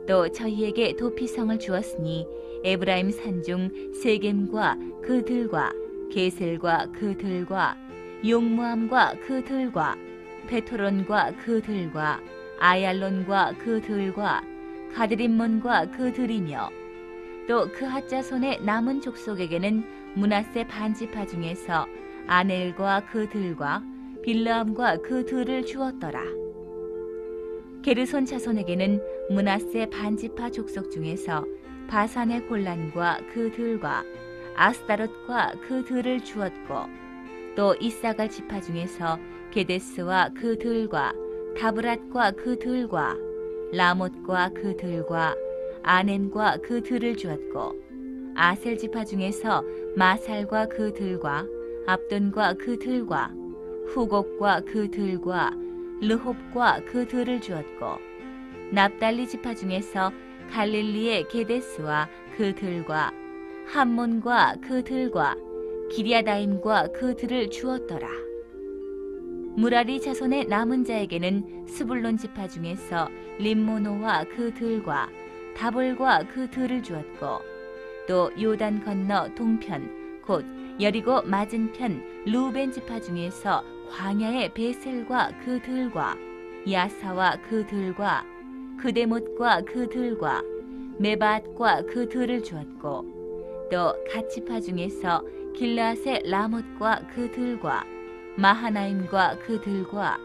또 저희에게 도피성을 주었으니 에브라임 산중 세겜과 그 들과 게셀과 그 들과 용무암과 그 들과 베토론과 그 들과 아얄론과 그 들과 가드림몬과 그 들이며 또 그핫 자손의 남은 족속에게는 므낫세 반지파 중에서 아넬과 그 들과 빌르암과 그 들을 주었더라. 게르손 자손에게는 므낫세 반지파 족속 중에서 바산의 골란과 그 들과 아스다롯과 그 들을 주었고 또 이사갈 지파 중에서 게데스와 그 들과 다브랏과 그 들과 라못과 그 들과 아넴과 그 들을 주었고 아셀 지파 중에서 마살과 그 들과 압돈과 그 들과 후곡과 그 들과 르홉과 그 들을 주었고 납달리 지파 중에서 갈릴리의 게데스와 그 들과 함몬과 그 들과 기리아다임과 그 들을 주었더라. 무라리 자손의 남은 자에게는 스불론 지파 중에서 림모노와 그 들과 다볼과 그 들을 주었고 또 요단 건너 동편 곧 여리고 맞은편 루벤 지파 중에서 광야의 베셀과 그 들과 야사와 그 들과 그데못과 그 들과 메바앗과 그 들을 주었고 또 갓지파 중에서 길라앗의 라못과 그 들과 마하나임과 그 들과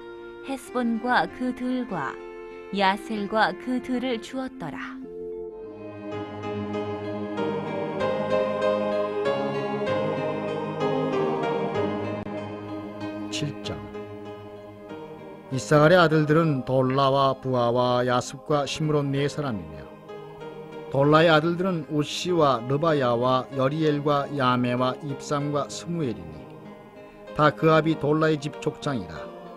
헤스본과 그 들과 야셀과 그 들을 주었더라. 7장. 이사갈의 아들들은 돌라와 부하와 야습과 시므론 네 사람이며 돌라의 아들들은 우시와 르바야와 여리엘과 야메와 입삼과 스무엘이니 다 그 아비 돌라의 집 족장이라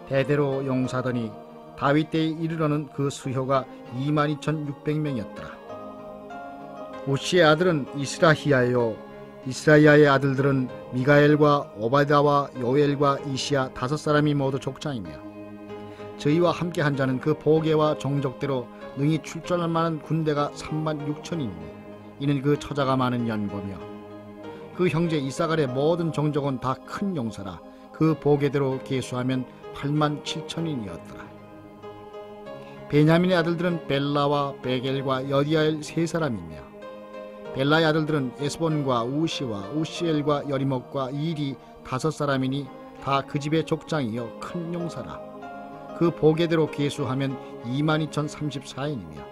대대로 용사더니 다윗 때에 이르러는 그 수효가 22,600명이었더라. 우시의 아들은 이스라히야요 이스라이아의 아들들은 미가엘과 오바다와 요엘과 이시야 5사람이 모두 족장이며 저희와 함께 한 자는 그 보계와 정적대로 능히 출전할 만한 군대가 36,000이니 이는 그 처자가 많은 연고며 그 형제 이사갈의 모든 정적은 다 큰 용사라 그 보계대로 계수하면 87,000인이었더라. 베냐민의 아들들은 벨라와 베겔과 여디아엘 3사람이며 벨라의 아들들은 에스본과 우시와 우시엘과 여리목과 일이 5사람이니 다 그 집의 족장이요 큰 용사라. 그 보계대로 계수하면 22,034인이며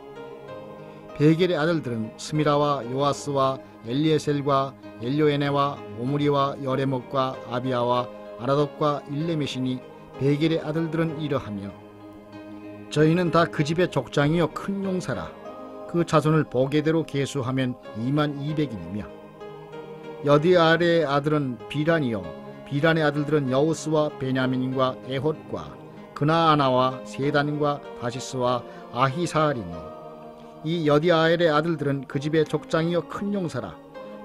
베겔의 아들들은 스미라와 요아스와 엘리에셀과 엘요에네와 오므리와 여레목과 아비아와 아라돗과 일레메시니 베겔의 아들들은 이러하며 저희는 다 그 집의 족장이요 큰 용사라. 그 자손을 보계대로 계수하면 22,000인이며 여디아엘의 아들은 비란이요 비란의 아들들은 여우스와 베냐민과 에홑과 그나아나와 세단과 다시스와 아히사알이니 이 여디아엘의 아들들은 그 집의 족장이요 큰 용사라.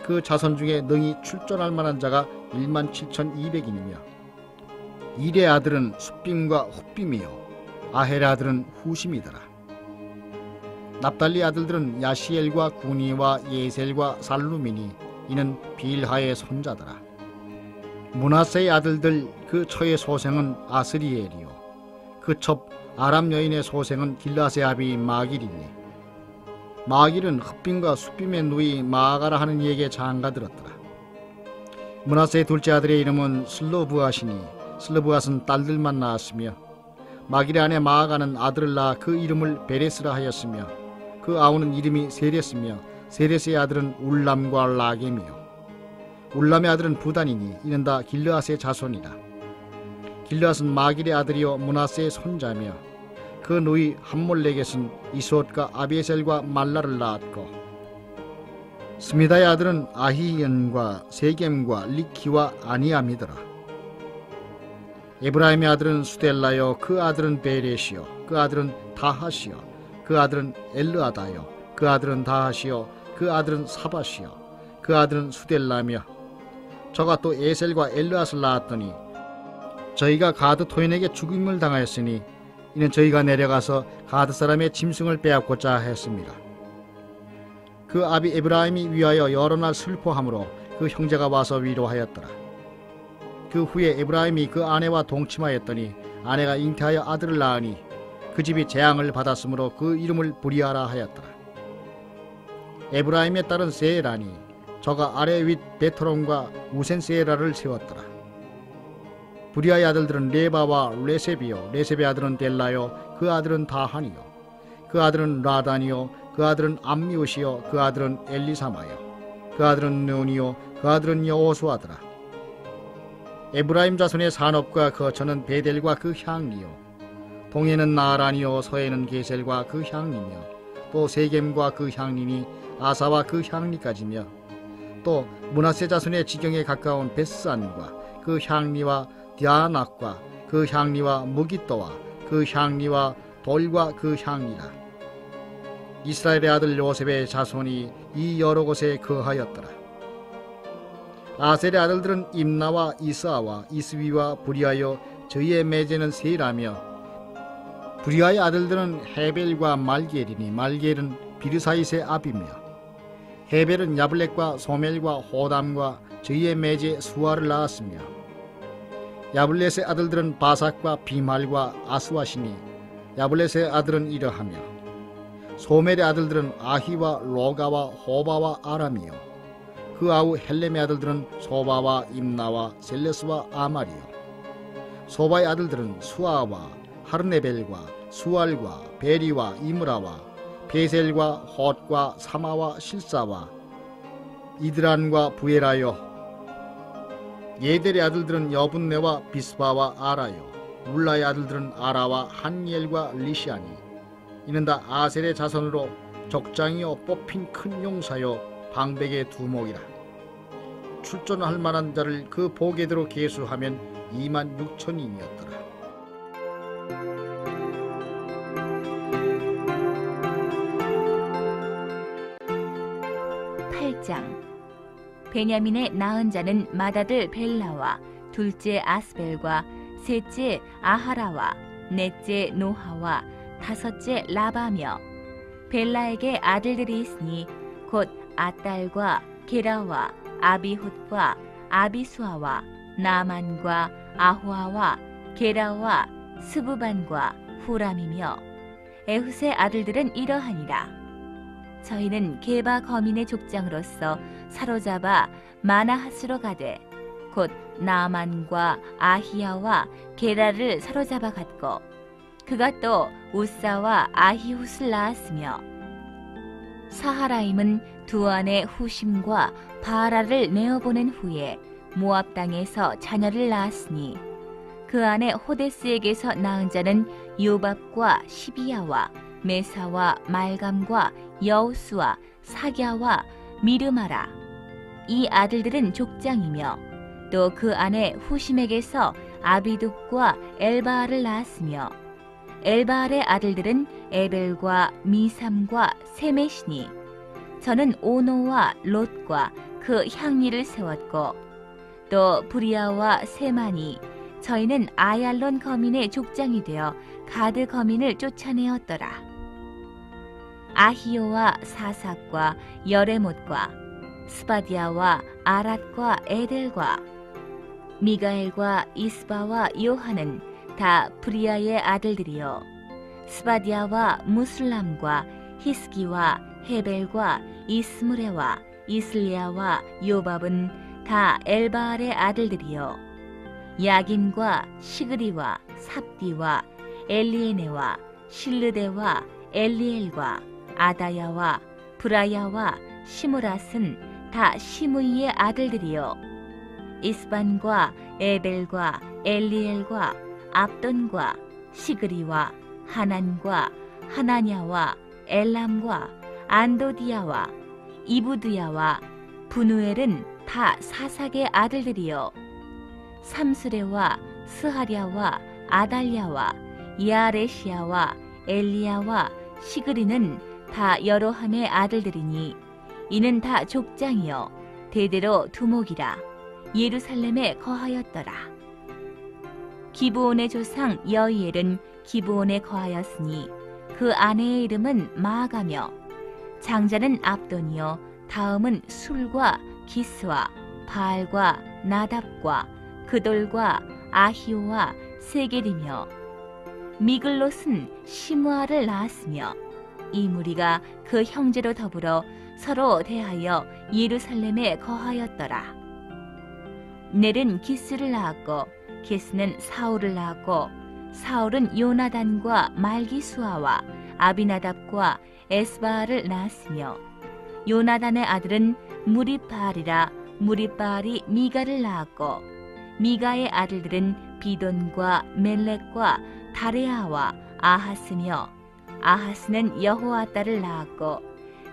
그 자손 중에 능히 출전할 만한 자가 17,200인이며 일의 아들은 숫빔과 훗빔이요 아헬의 아들은 후심이더라. 납달리 아들들은 야시엘과 구니와 예셀과 살루미니 이는 빌하의 손자더라. 므낫세의 아들들 그 처의 소생은 아스리엘이요 그 첩 아람 여인의 소생은 길라세 아비 마길이니 마길은 흑빔과 숫빔의 누이 마아가라 하는 이에게 장가들었더라. 므낫세의 둘째 아들의 이름은 슬로브앗이니 슬로브앗은 딸들만 낳았으며 마길의 아내 마아가는 아들을 낳아 그 이름을 베레스라 하였으며 그 아우는 이름이 세레스며 세레스의 아들은 울람과 라겜이요 울람의 아들은 부단이니 이는 다 길르앗의 자손이라. 길르앗은 마길의 아들이요 므낫세의 손자며 그 누이 함몰렉겟은 이스옷과 아비에셀과 말라를 낳았고 스미다의 아들은 아히연과 세겜과 리키와 아니암이더라. 에브라임의 아들은 수델라요 그 아들은 베레시요 그 아들은 다하시요 그 아들은 엘르아다요 그 아들은 다하시요 그 아들은 사바시요 그 아들은 수델라며 저가 또 에셀과 엘르앗을 낳았더니 저희가 가드 토인에게 죽임을 당하였으니 이는 저희가 내려가서 가드 사람의 짐승을 빼앗고자 했습니다. 그 아비 에브라임이 위하여 여러 날 슬퍼하므로 그 형제가 와서 위로하였더라. 그 후에 에브라임이 그 아내와 동침하였더니 아내가 잉태하여 아들을 낳으니 그 집이 재앙을 받았으므로 그 이름을 브리아라 하였더라. 에브라임의 딸은 세라니 저가 아래 윗 베토론과 우센 세라를 세웠더라. 브리아의 아들들은 레바와 레셉이요 레셉의 아들은 델라요 그 아들은 다한이요 그 아들은 라단이요 그 아들은 암미옷이요 그 아들은 엘리사마요 그 아들은 느온이요 그 아들은 여호수아더라. 에브라임 자손의 산업과 거처는 베델과 그 향리요 동해는 나란이요 서해는 게셀과 그 향리며 또 세겜과 그 향리니 아사와 그 향리까지며 또 므낫세 자손의 지경에 가까운 벳산과 그 향리와 디아낙과 그 향리와 무깃도와 그 향리와 돌과 그 향리라. 이스라엘의 아들 요셉의 자손이 이 여러 곳에 거하였더라. 아셀의 아들들은 임나와 이스아와 이스위와 브리아요 저희의 매제는 세라며 브리아의 아들들은 헤벨과 말게리니 말게일은 비르사이스의 아비며 헤벨은 야블렛과 소멜과 호담과 저희의 매제 수아를 낳았으며 야블렛의 아들들은 바삭과 비말과 아스와시니 야블렛의 아들은 이러하며 소멜의 아들들은 아히와 로가와 호바와 아람이요 그 아우 헬렘의 아들들은 소바와 임나와 셀레스와 아말이요 소바의 아들들은 수아와 하르네벨과 수알과 베리와 이므라와 베셀과 홑과 사마와 실사와 이드란과 부에라요 예델의 아들들은 여분네와 비스바와 아라요 울라의 아들들은 아라와 한니엘과 리시아니 이는 다 아셀의 자손으로 족장이요 뽑힌 큰 용사요 방백의 두목이라. 출전할 만한 자를 그 보게대로 계수하면 26,000인이었더라. 베냐민의 낳은 자는 맏아들 벨라와 둘째 아스벨과 셋째 아하라와 넷째 노하와 다섯째 라바며 벨라에게 아들들이 있으니 곧 아딸과 게라와 아비훗과 아비수아와 나만과 아후아와 게라와 스부반과 후람이며 에훗의 아들들은 이러하니라. 저희는 게바 거민의 족장으로서 사로잡아 마나하스로 가되 곧 나만과 아히야와 게라를 사로잡아 갔고 그가 또 우사와 아히훗을 낳았으며 사하라임은 두 아내 후심과 바라를 내어보낸 후에 모압 땅에서 자녀를 낳았으니 그 아내 호데스에게서 낳은 자는 요밥과 시비야와 메사와 말감과 여우수와 사갸와 미르마라. 이 아들들은 족장이며 또 그 아내 후심에게서 아비둡과 엘바알을 낳았으며 엘바알의 아들들은 에벨과 미삼과 세메시니 저는 오노와 롯과 그 향리를 세웠고 또 브리아와 세만이 저희는 아얄론 거민의 족장이 되어 가드 거민을 쫓아내었더라. 아히요와 사삭과 여레못과 스바디아와 아랏과 에델과 미가엘과 이스바와 요한은 다 브리아의 아들들이요 스바디아와 무슬람과 히스기와 헤벨과 이스무레와 이슬리아와 요밥은 다 엘바알의 아들들이요 야긴과 시그리와 삽디와 엘리에네와 실르데와 엘리엘과 아다야와 브라야와 시므랏은 다 시므이의 아들들이요 이스반과 에벨과 엘리엘과 압돈과 시그리와 하난과 하나냐와 엘람과 안도디야와 이부드야와 분우엘은 다 사삭의 아들들이요 삼수레와 스하랴와 아달랴와 야레시야와 엘리야와 시그리는 다 여로함의 아들들이니 이는 다 족장이요 대대로 두목이라 예루살렘에 거하였더라. 기브온의 조상 여이엘은 기브온에 거하였으니 그 아내의 이름은 마아가며 장자는 압돈이요 다음은 술과 기스와 바알과 나답과 그돌과 아히오와 세겔이며 미글롯은 시므아를 낳았으며 이 무리가 그 형제로 더불어 서로 대하여 예루살렘에 거하였더라. 넬은 기스를 낳았고 기스는 사울을 낳았고 사울은 요나단과 말기수아와 아비나답과 에스바알을 낳았으며 요나단의 아들은 무리바알이라 무리바알이 미가를 낳았고 미가의 아들들은 비돈과 멜렉과 다레아와 아하스며 아하스는 여호아따를 낳았고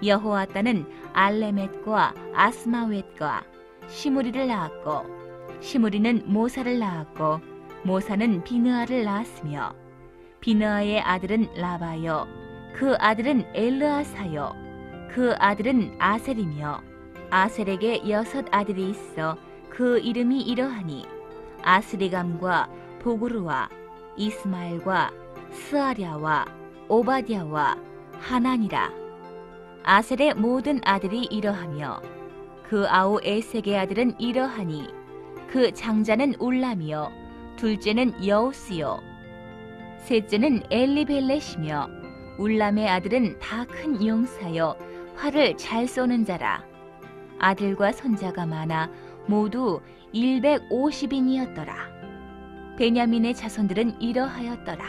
여호아따는 알레멧과 아스마웻과 시므리를 낳았고 시므리는 모사를 낳았고 모사는 비느아를 낳았으며 비느아의 아들은 라바요 그 아들은 엘르아사요 그 아들은 아셀이며 아셀에게 6 아들이 있어 그 이름이 이러하니 아스리감과 보그루와 이스마엘과 스아랴와 오바댜와 하난이라. 아셀의 모든 아들이 이러하며 그 아우 에색의 아들은 이러하니 그 장자는 울람이요 둘째는 여우스요 셋째는 엘리벨렛이며 울람의 아들은 다 큰 용사여 활을 잘 쏘는 자라. 아들과 손자가 많아 모두 150인이었더라. 베냐민의 자손들은 이러하였더라.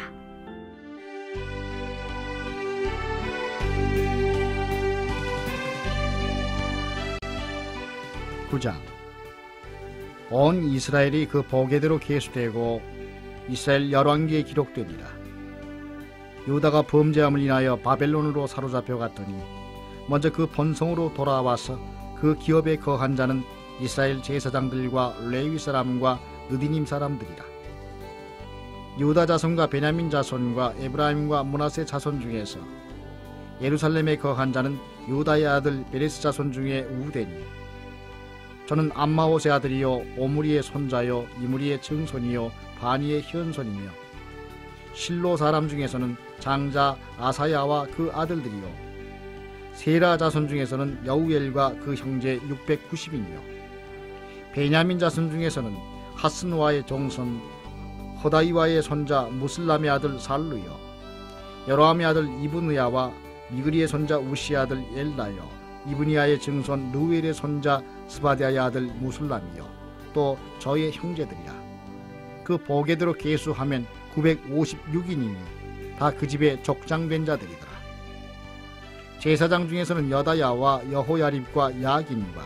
9장. 온 이스라엘이 그 보게대로 계수되고 이스라엘 열왕기에 기록되니라. 유다가 범죄함을 인하여 바벨론으로 사로잡혀 갔더니 먼저 그 본성으로 돌아와서 그 기업에 거한 자는 이스라엘 제사장들과 레위 사람과 느디님 사람들이라. 유다 자손과 베냐민 자손과 에브라임과 므낫세 자손 중에서 예루살렘에 거한 자는 유다의 아들 베레스 자손 중에 우데니 저는 암마옷의 아들이요 오므리의 손자요 이므리의 증손이요 바니의 현손이며 실로 사람 중에서는 장자 아사야와 그 아들들이요 세라 자손 중에서는 여우엘과 그 형제 690이며 베냐민 자손 중에서는 하스누아의 종손 호다이와의 손자 무슬람의 아들 살루요 여로함의 아들 이브느야와 미그리의 손자 우시의 아들 엘나요 이브니아의 증손 르웰의 손자 스바디아의 아들 무술람이요 또 저의 형제들이라. 그 보게대로 계수하면 956인이니 다 그 집에 족장된 자들이더라. 제사장 중에서는 여다야와 여호야립과 야긴과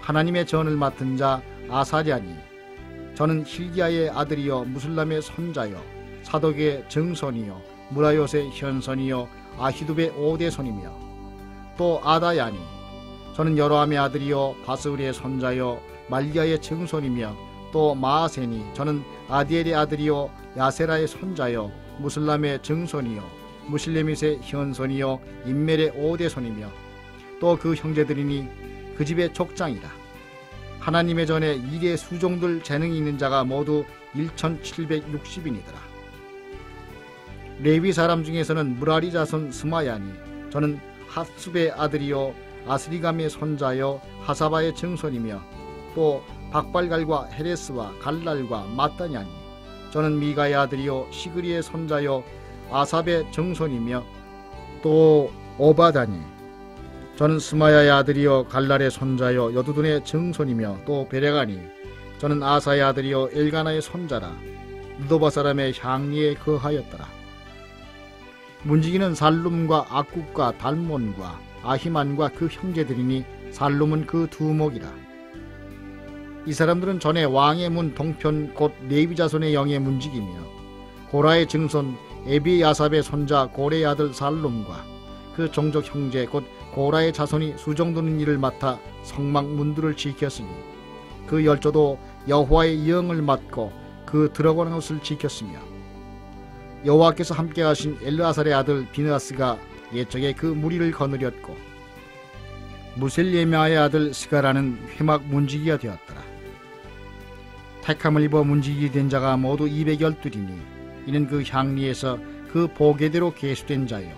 하나님의 전을 맡은 자 아사랴니 저는 힐기야의 아들이요 무술람의 손자요 사독의 증손이요 무라요의 현손이요 아히두베의 5대 손이며 또 아다야니 저는 여로함의 아들이요 바스울의 손자요 말기야의 증손이며 또 마아세니 저는 아디엘의 아들이요 야세라의 손자요 무슬람의 증손이요 무실레밋의 현손이요 임멜의 5대 손이며 또 그 형제들이니 그 집의 족장이라. 하나님의 전에 일의 수종들 재능이 있는 자가 모두 1760인이더라. 레위 사람 중에서는 무라리 자손 스마야니 저는 핫숲의 아들이요 아스리감의 손자요 하사바의 증손이며 또 박발갈과 헤레스와 갈랄과 마따냐니 저는 미가의 아들이요 시그리의 손자요 아삽의 증손이며 또 오바다니 저는 스마야의 아들이요 갈랄의 손자요 여두둔의 증손이며 또 베레가니 저는 아사의 아들이요 엘가나의 손자라. 느도바 사람의 향리에 거하였더라. 문지기는 살룸과 악국과 달몬과 아히만과 그 형제들이니 살룸은 그 두목이라. 이 사람들은 전에 왕의 문 동편 곧 레위 자손의 영의 문지기며 고라의 증손 에비야삽의 손자 고레의 아들 살룸과 그 종족 형제 곧 고라의 자손이 수종드는 일을 맡아 성막 문들을 지켰으니 그 열조도 여호와의 영을 맡고 그 들어가는 것을 지켰으며 여호와께서 함께 하신 엘르아살의 아들 비느하스가 옛적에 그 무리를 거느렸고 무셀레미아의 아들 스가라는 회막 문지기가 되었더라. 택함을 입어 문지기 된 자가 모두 212이니 이는 그 향리에서 그 보계대로 계수된 자요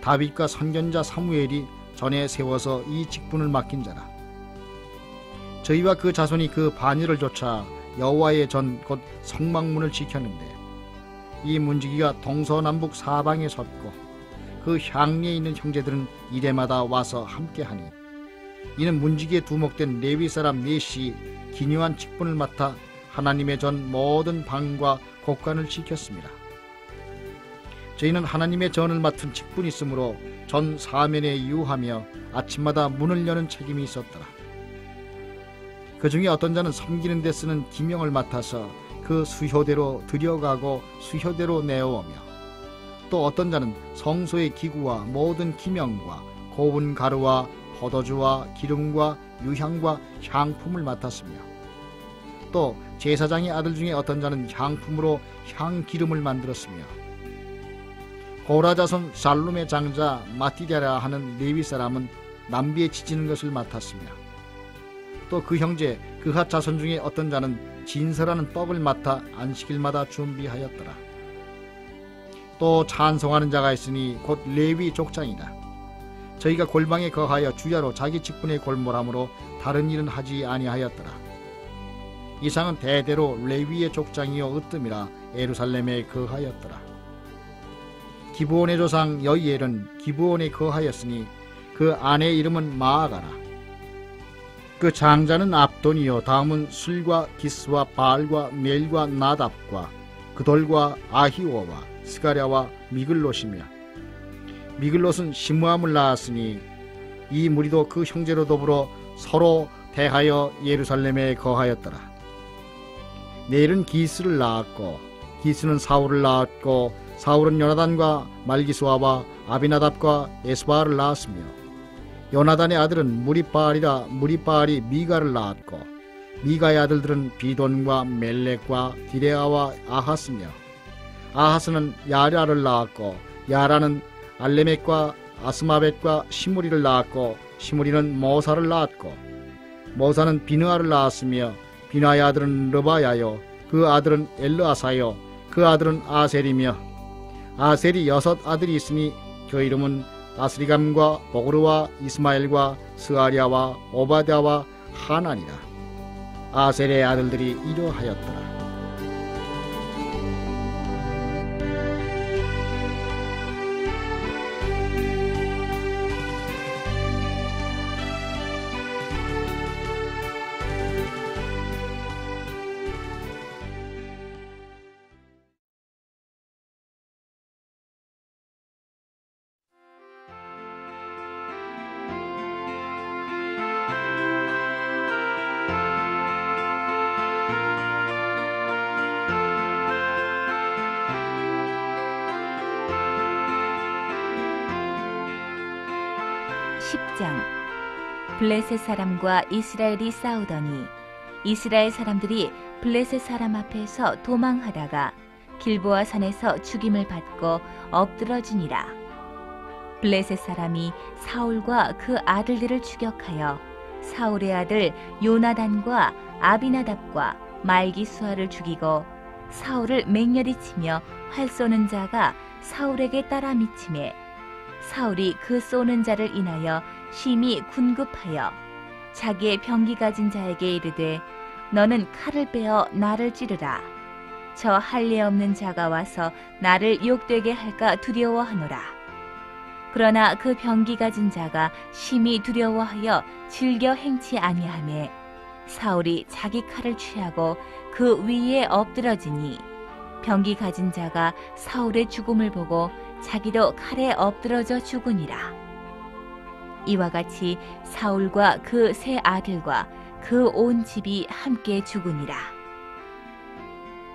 다윗과 선견자 사무엘이 전에 세워서 이 직분을 맡긴 자라. 저희와 그 자손이 그 반열을 쫓아 여호와의 전 곧 성막문을 지켰는데 이 문지기가 동서남북 사방에 섰고 그 향리에 있는 형제들은 이래마다 와서 함께하니 이는 문지기에 두목된 레위 사람 넷이 기묘한 직분을 맡아 하나님의 전 모든 방과 곳간을 지켰습니다. 저희는 하나님의 전을 맡은 직분이 있으므로 전 사면에 유하며 아침마다 문을 여는 책임이 있었더라. 그 중에 어떤 자는 섬기는 데 쓰는 기명을 맡아서 그 수효대로 들여가고 수효대로 내어오며 또 어떤 자는 성소의 기구와 모든 기명과 고운 가루와 포도주와 기름과 유향과 향품을 맡았으며 또 제사장의 아들 중에 어떤 자는 향품으로 향기름을 만들었으며 고라 자손 살룸의 장자 마띠랴라 하는 레위 사람은 남비에 지지는 것을 맡았으며 또 그 형제 그핫 자손 중에 어떤 자는 진설하는 떡을 맡아 안식일마다 준비하였더라. 또 찬송하는 자가 있으니 곧 레위 족장이다. 저희가 골방에 거하여 주야로 자기 직분에 골몰함으로 다른 일은 하지 아니하였더라. 이상은 대대로 레위의 족장이요 으뜸이라 예루살렘에 거하였더라. 기브온의 조상 여이엘은 기브온에 거하였으니 그 아내의 이름은 마아가라. 그 장자는 압돈이요 다음은 술과 기스와 바알과 멜과 나답과 그돌과 아히오와 스가랴와 미글롯이며 미글롯은 시므함을 낳았으니 이 무리도 그 형제로 더불어 서로 대하여 예루살렘에 거하였더라. 네일은 기스를 낳았고 기스는 사울을 낳았고 사울은 요나단과 말기수아와 아비나답과 에스바를 낳았으며 요나단의 아들은 무리바알이라 무리바알이 미가를 낳았고 미가의 아들들은 비돈과 멜렉과 디레아와 아하스며 아하스는 야라를 낳았고 야라는 알레멕과 아스마벳과 시므리를 낳았고 시므리는 모사를 낳았고 모사는 비느아를 낳았으며 비느아의 아들은 르바야요 그 아들은 엘르아사요 그 아들은 아셀이며 아셀이 6 아들이 있으니 그 이름은 아스리감과 보그르와 이스마엘과 스아리아와 오바댜와 하난이라. 아셀의 아들들이 이러하였더라. 블레셋 사람과 이스라엘이 싸우더니 이스라엘 사람들이 블레셋 사람 앞에서 도망하다가 길보아 산에서 죽임을 받고 엎드러지니라. 블레셋 사람이 사울과 그 아들들을 추격하여 사울의 아들 요나단과 아비나답과 말기수아를 죽이고 사울을 맹렬히 치며 활 쏘는 자가 사울에게 따라 미치매 사울이 그 쏘는 자를 인하여 심히 군급하여 자기의 병기 가진 자에게 이르되 너는 칼을 빼어 나를 찌르라. 저 할례 없는 자가 와서 나를 욕되게 할까 두려워하노라. 그러나 그 병기 가진 자가 심히 두려워하여 즐겨 행치 아니하매 사울이 자기 칼을 취하고 그 위에 엎드러지니 병기 가진 자가 사울의 죽음을 보고 자기도 칼에 엎드러져 죽으니라. 이와 같이 사울과 그 세 아들과 그 온 집이 함께 죽으니라.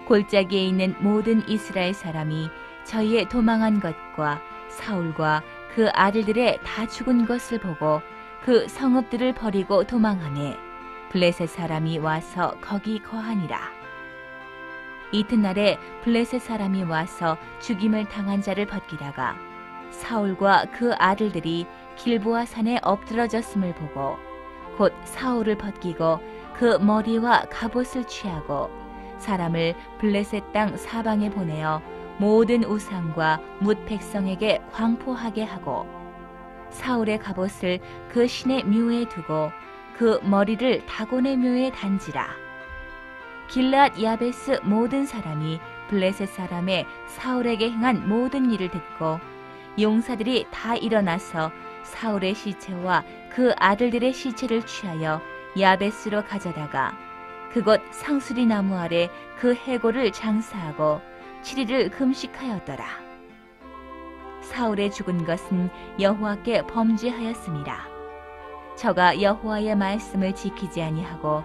골짜기에 있는 모든 이스라엘 사람이 저희의 도망한 것과 사울과 그 아들들의 다 죽은 것을 보고 그 성읍들을 버리고 도망하매 블레셋 사람이 와서 거기 거하니라. 이튿날에 블레셋 사람이 와서 죽임을 당한 자를 벗기다가 사울과 그 아들들이 길보아 산에 엎드러졌음을 보고 곧 사울을 벗기고 그 머리와 갑옷을 취하고 사람을 블레셋 땅 사방에 보내어 모든 우상과 뭇 백성에게 광포하게 하고 사울의 갑옷을 그 신의 묘에 두고 그 머리를 다곤의 묘에 단지라. 길르앗 야베스 모든 사람이 블레셋 사람의 사울에게 행한 모든 일을 듣고 용사들이 다 일어나서 사울의 시체와 그 아들들의 시체를 취하여 야베스로 가져다가 그곳 상수리 나무 아래 그 해골을 장사하고 7일을 금식하였더라. 사울의 죽은 것은 여호와께 범죄하였음이라. 저가 여호와의 말씀을 지키지 아니하고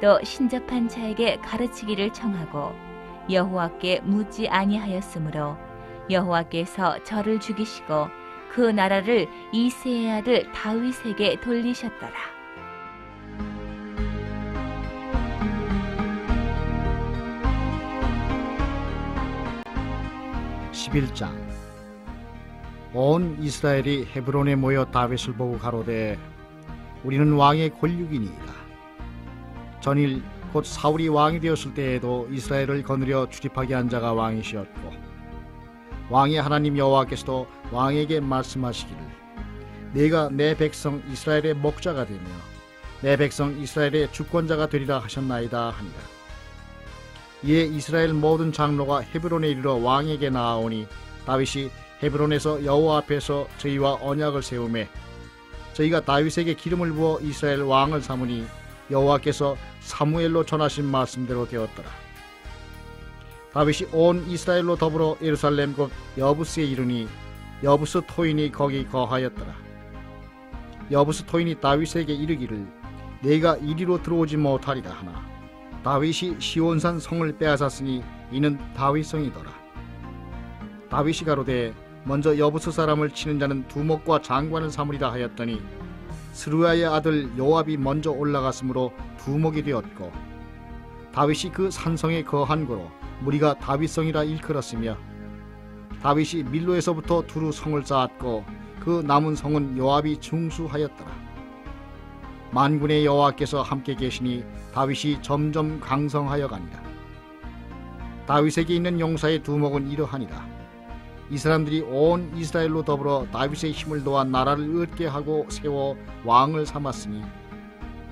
또 신접한 자에게 가르치기를 청하고 여호와께 묻지 아니하였으므로 여호와께서 저를 죽이시고 그 나라를 이새의 아들 다윗에게 돌리셨더라. 11장. 온 이스라엘이 헤브론에 모여 다윗을 보고 가로되 우리는 왕의 권륙이니이다. 전일 곧 사울이 왕이 되었을 때에도 이스라엘을 거느려 출입하게 한 자가 왕이시었고 왕의 하나님 여호와께서도 왕에게 말씀하시기를 네가 내 백성 이스라엘의 목자가 되며 내 백성 이스라엘의 주권자가 되리라 하셨나이다 하니라. 이에 이스라엘 모든 장로가 헤브론에 이르러 왕에게 나아오니 다윗이 헤브론에서 여호와 앞에서 저희와 언약을 세우매 저희가 다윗에게 기름을 부어 이스라엘 왕을 삼으니 여호와께서 사무엘로 전하신 말씀대로 되었더라. 다윗이 온 이스라엘로 더불어 예루살렘 곧 여부스에 이르니 여부스 토인이 거기 거하였더라. 여부스 토인이 다윗에게 이르기를 내가 이리로 들어오지 못하리라 하나 다윗이 시온산 성을 빼앗았으니 이는 다윗성이더라. 다윗이 가로되 먼저 여부스 사람을 치는 자는 두목과 장관을 삼으리라 하였더니 스루야의 아들 요압이 먼저 올라갔으므로 두목이 되었고 다윗이 그 산성에 거한 고로 무리가 다윗성이라 일컬었으며 다윗이 밀로에서부터 두루 성을 쌓았고 그 남은 성은 요압이 중수하였더라. 만군의 여호와께서 함께 계시니 다윗이 점점 강성하여 가니라. 다윗에게 있는 용사의 두목은 이러하니라. 이 사람들이 온 이스라엘로 더불어 다윗의 힘을 도와 나라를 얻게 하고 세워 왕을 삼았으니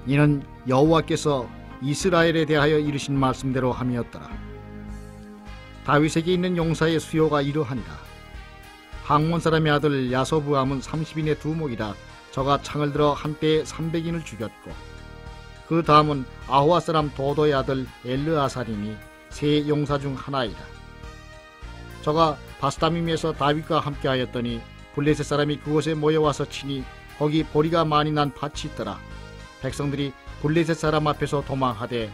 이는 여호와께서 이스라엘에 대하여 이르신 말씀대로 함이었더라. 다윗에게 있는 용사의 수요가 이러하니라. 항몬 사람의 아들 야소부암은 30인의 두목이라 저가 창을 들어 한때에 300인을 죽였고 그 다음은 아호와 사람 도도의 아들 엘르아살이니 세 용사 중 하나이라. 저가 바스다밈에서 다윗과 함께하였더니 블레셋 사람이 그곳에 모여와서 치니 거기 보리가 많이 난 밭이 있더라. 백성들이 블레셋 사람 앞에서 도망하되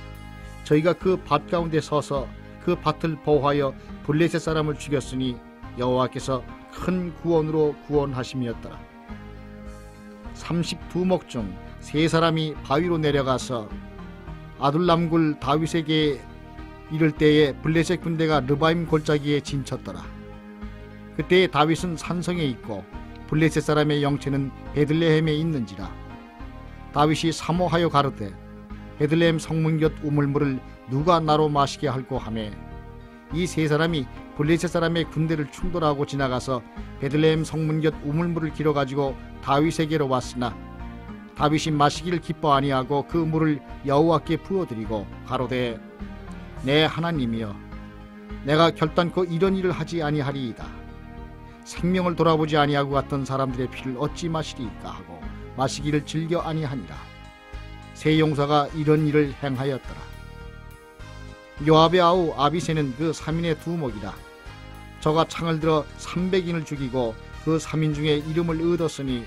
저희가 그 밭 가운데 서서 그 밭을 보호하여 블레셋 사람을 죽였으니 여호와께서 큰 구원으로 구원하심이었더라. 32목 중 3사람이 바위로 내려가서 아둘람굴 다윗에게 이를 때에 블레셋 군대가 르바임 골짜기에 진쳤더라. 그때에 다윗은 산성에 있고 블레셋 사람의 영체는 베들레헴에 있는지라. 다윗이 사모하여 가로되 베들레헴 성문 곁 우물물을 누가 나로 마시게 할꼬 하매 이 3사람이 블레셋 사람의 군대를 충돌하고 지나가서 베들레헴 성문 곁 우물물을 길어 가지고 다윗에게로 왔으나 다윗이 마시기를 기뻐 아니하고 그 물을 여호와께 부어드리고 가로되 내 하나님이여 내가 결단코 이런 일을 하지 아니하리이다. 생명을 돌아보지 아니하고 갔던 사람들의 피를 어찌 마시리이까 하고 마시기를 즐겨 아니하니라. 세 용사가 이런 일을 행하였더라. 요압의 아우 아비새는 그 3인의 두목이라. 저가 창을 들어 300인을 죽이고 그 3인 중에 이름을 얻었으니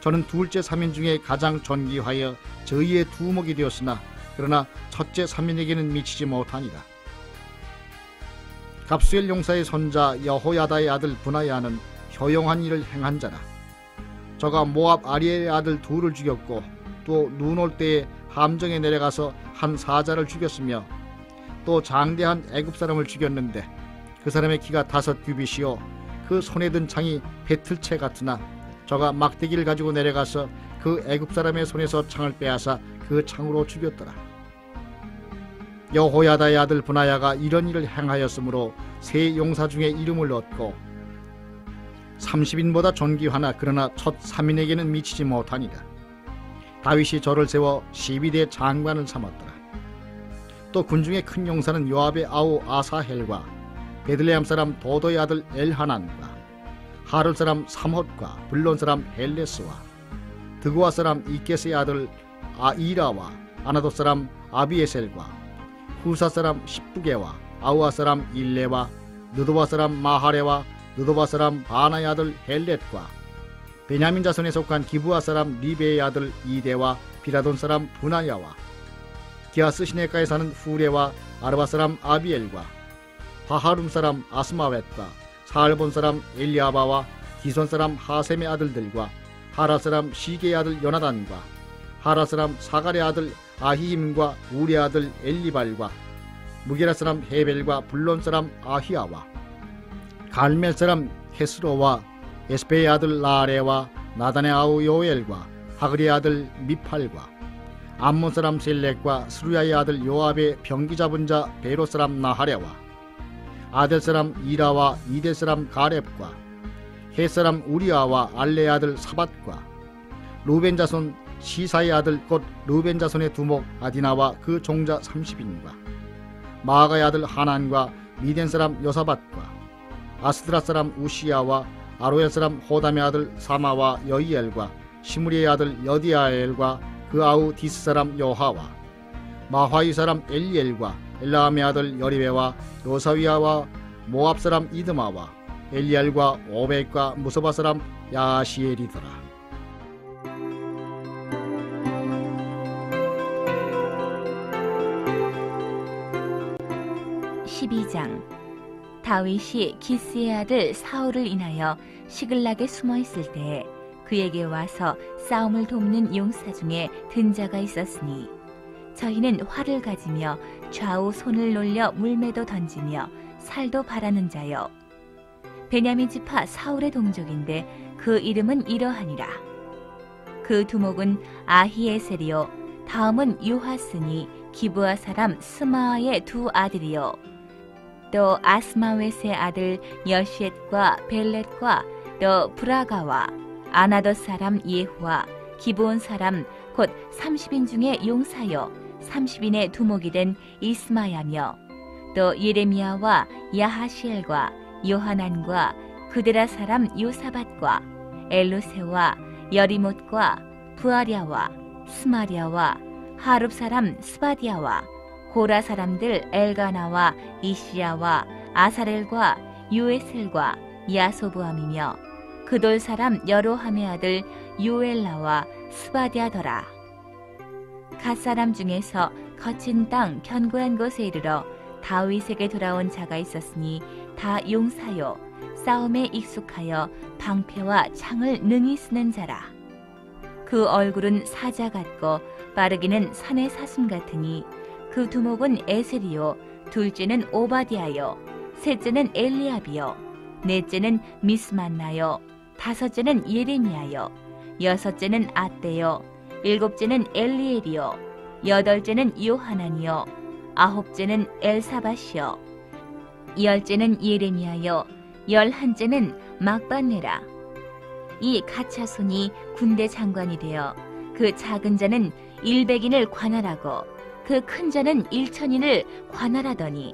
저는 둘째 3인 중에 가장 존귀하여 저희의 두목이 되었으나 그러나 첫째 3인에게는 미치지 못하니라. 갑수엘 용사의 손자 여호야다의 아들 브나야는 효용한 일을 행한 자라. 저가 모압 아리엘의 아들 둘을 죽였고 또 눈 올 때에 함정에 내려가서 한 사자를 죽였으며 또 장대한 애굽 사람을 죽였는데 그 사람의 키가 5규빗이요 그 손에 든 창이 배틀채 같으나 저가 막대기를 가지고 내려가서 그 애굽 사람의 손에서 창을 빼앗아 그 창으로 죽였더라. 여호야다의 아들 브나야가 이런 일을 행하였으므로 세 용사 중에 이름을 얻고 30인보다 존귀하나 그러나 첫 3인에게는 미치지 못하니라. 다윗이 저를 세워 12대 장관을 삼았더라. 또 군중의 큰 용사는 요압의 아우 아사헬과 베들레헴 사람 도도의 아들 엘하난과 하를 사람 삼헛과 블론 사람 헬레스와 드고아 사람 이게스의 아들 아이라와 아나돗 사람 아비에셀과 후사 사람 십부게와 아우아 사람 일레와 느도바 사람 마하레와 느도바 사람 바나의 아들 헬렛과 베냐민 자손에 속한 기브아 사람 리베의 아들 이데와 비라돈 사람 분하야와 기아스 시내가에 사는 후레와 아르바 사람 아비엘과 바하룸 사람 아스마웻과 사알본 사람 엘리아바와 기손 사람 하셈의 아들들과 하라 사람 시게의 아들 요나단과 하라 사람 사갈의 아들 아히임과 우리의 아들 엘리발과 무게라 사람 헤벨과 블론 사람 아히야와 갈멜 사람 헤스로와 에스베의 아들 라레와 나단의 아우 요엘과 하그리의 아들 미팔과 암몬 사람 셀렉과 스루야의 아들 요압의 병기 잡은 자 베로 사람 나하레와 아델 사람 이라와 이델 사람 가렙과 헷 사람 우리아와 알레의 아들 사밧과 루벤 자손 시사의 아들 곧 루벤 자손의 두목 아디나와 그 종자 30인과 마아가의 아들 하난과 미덴 사람 요사밧과 아스드라 사람 우시야와 아로엘 사람 호담의 아들 사마와 여이엘과 시므리의 아들 여디아엘과 그 아우 디스 사람 요하와 마화이 사람 엘리엘과 엘라함의 아들 여리베와 요사위아와 모압 사람 이드마와 엘리엘과 오벳과 무소바 사람 야시엘이더라. 12장. 다윗이 기스의 아들 사울을 인하여 시글락에 숨어 있을 때에 그에게 와서 싸움을 돕는 용사 중에 든 자가 있었으니 저희는 활을 가지며 좌우 손을 놀려 물매도 던지며 살도 바라는 자요 베냐민 지파 사울의 동족인데 그 이름은 이러하니라. 그 두목은 아히에셀이요 다음은 요하스니 기브아 사람 스마아의 두 아들이요 또 아스마웻의 아들 여시엣과 벨렛과 또 브라가와 아나돗 사람 예후와 기브온 사람 곧 30인 중에 용사요 30인의 두목이 된 이스마야며 또 예레미야와 야하시엘과 요하난과 그드라 사람 요사밧과 엘루세와 여리못과 부아랴와 스마랴와 하룹 사람 스바디아와 고라 사람들 엘가나와 이시야와 아사렐과 유에셀과 야소부함이며 그돌 사람 여로함의 아들 요엘라와 스바디아더라. 갓 사람 중에서 거친 땅 견고한 곳에 이르러 다윗에게 돌아온 자가 있었으니 다 용사요 싸움에 익숙하여 방패와 창을 능히 쓰는 자라. 그 얼굴은 사자 같고 빠르기는 산의 사슴 같으니 그 두목은 에셀이요 둘째는 오바디아요 셋째는 엘리압이요 넷째는 미스만나요 다섯째는 예레미야요 여섯째는 아떼요 일곱째는 엘리엘이요 여덟째는 요하난이요 아홉째는 엘사밧이요 열째는 예레미야요 열한째는 막반네라. 이 가차손이 군대 장관이 되어 그 작은 자는 100인을 관할하고 그 큰 자는 1000인을 관할하더니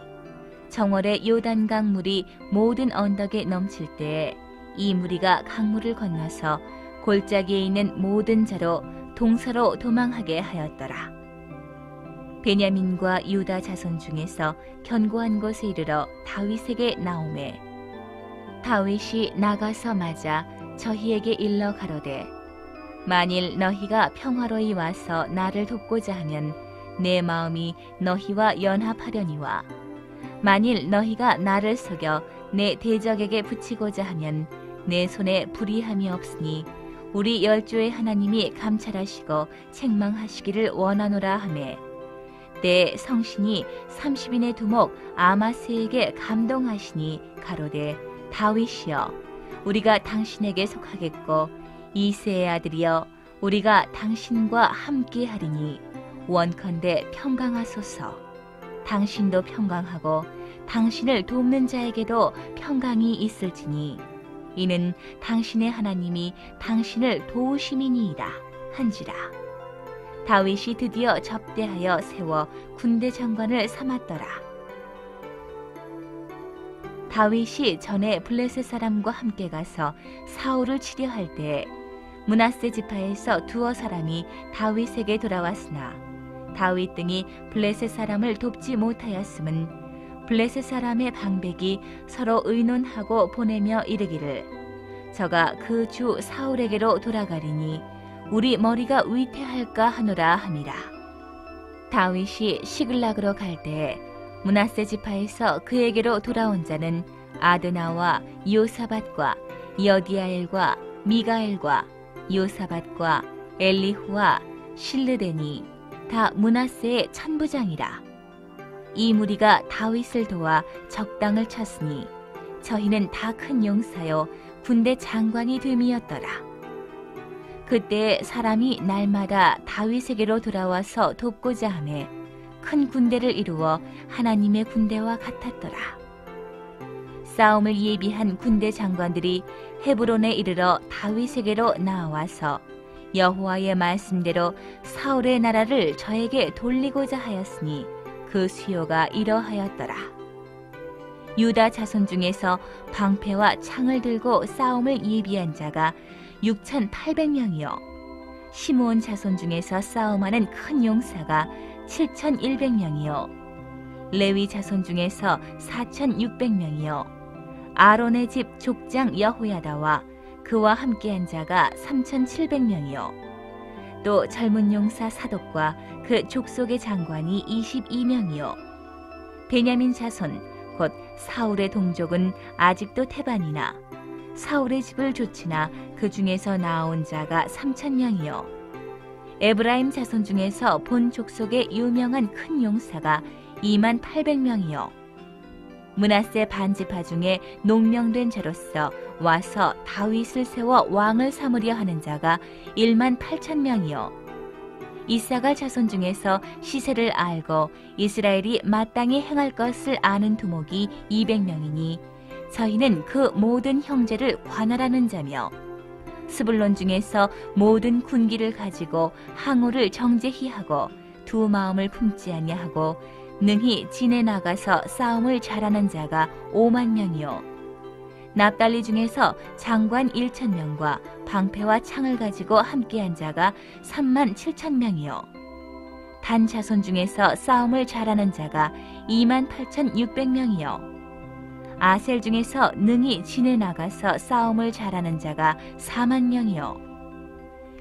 정월에 요단강 물이 모든 언덕에 넘칠 때에 이 무리가 강물을 건너서 골짜기에 있는 모든 자로 동서로 도망하게 하였더라. 베냐민과 유다 자손 중에서 견고한 곳에 이르러 다윗에게 나오매 다윗이 나가서 맞아 저희에게 일러 가로되 만일 너희가 평화로이 와서 나를 돕고자 하면 내 마음이 너희와 연합하려니와 만일 너희가 나를 속여 내 대적에게 붙이고자 하면 내 손에 불의함이 없으니 우리 열조의 하나님이 감찰하시고 책망하시기를 원하노라 하매 내 성신이 30인의 두목 아마스에게 감동하시니 가로되 다윗이여 우리가 당신에게 속하겠고 이새의 아들이여 우리가 당신과 함께하리니 원컨대 평강하소서. 당신도 평강하고 당신을 돕는 자에게도 평강이 있을지니 이는 당신의 하나님이 당신을 도우심이니이다 한지라. 다윗이 드디어 접대하여 세워 군대 장관을 삼았더라. 다윗이 전에 블레셋 사람과 함께 가서 사울을 치려할 때에 므낫세 지파에서 두어 사람이 다윗에게 돌아왔으나 다윗 등이 블레셋 사람을 돕지 못하였음은 블레셋 사람의 방백이 서로 의논하고 보내며 이르기를 저가 그 주 사울에게로 돌아가리니 우리 머리가 위태할까 하노라 함이라. 다윗이 시글락으로 갈 때에 므낫세 지파에서 그에게로 돌아온 자는 아드나와 요사밧과 여디아엘과 미가엘과 요사밧과 엘리후와 실르데니 다 므낫세의 천부장이라. 이 무리가 다윗을 도와 적당을 쳤으니 저희는 다 큰 용사요 군대 장관이 됨이었더라. 그때 사람이 날마다 다윗에게로 돌아와서 돕고자 하매 큰 군대를 이루어 하나님의 군대와 같았더라. 싸움을 예비한 군대 장관들이 헤브론에 이르러 다윗에게로 나와서 여호와의 말씀대로 사울의 나라를 저에게 돌리고자 하였으니 그 수요가 이러하였더라. 유다 자손 중에서 방패와 창을 들고 싸움을 예비한 자가 6,800명이요 시므온 자손 중에서 싸움하는 큰 용사가 7,100명이요 레위 자손 중에서 4,600명이요 아론의 집 족장 여호야다와 그와 함께한 자가 3,700명이요 또 젊은 용사 사독과 그 족속의 장관이 22명이요 베냐민 자손 곧 사울의 동족은 아직도 태반이나 사울의 집을 좇으나 그 중에서 나온 자가 3,000명이요 에브라임 자손 중에서 본 족속의 유명한 큰 용사가 28,000명이요 므낫세 반지파 중에 농명된 자로서 와서 다윗을 세워 왕을 삼으려 하는 자가 18,000명이요 이사갈 자손 중에서 시세를 알고 이스라엘이 마땅히 행할 것을 아는 두목이 200명이니 저희는 그 모든 형제를 관할하는 자며 스불론 중에서 모든 군기를 가지고 항우를 정제히 하고 두 마음을 품지 아니하고 능히 진에 나가서 싸움을 잘하는 자가 50,000명이요 납달리 중에서 장관 1,000명과 방패와 창을 가지고 함께한 자가 37,000명이요 단 자손 중에서 싸움을 잘하는 자가 28,600명이요 아셀 중에서 능히 진에 나가서 싸움을 잘하는 자가 40,000명이요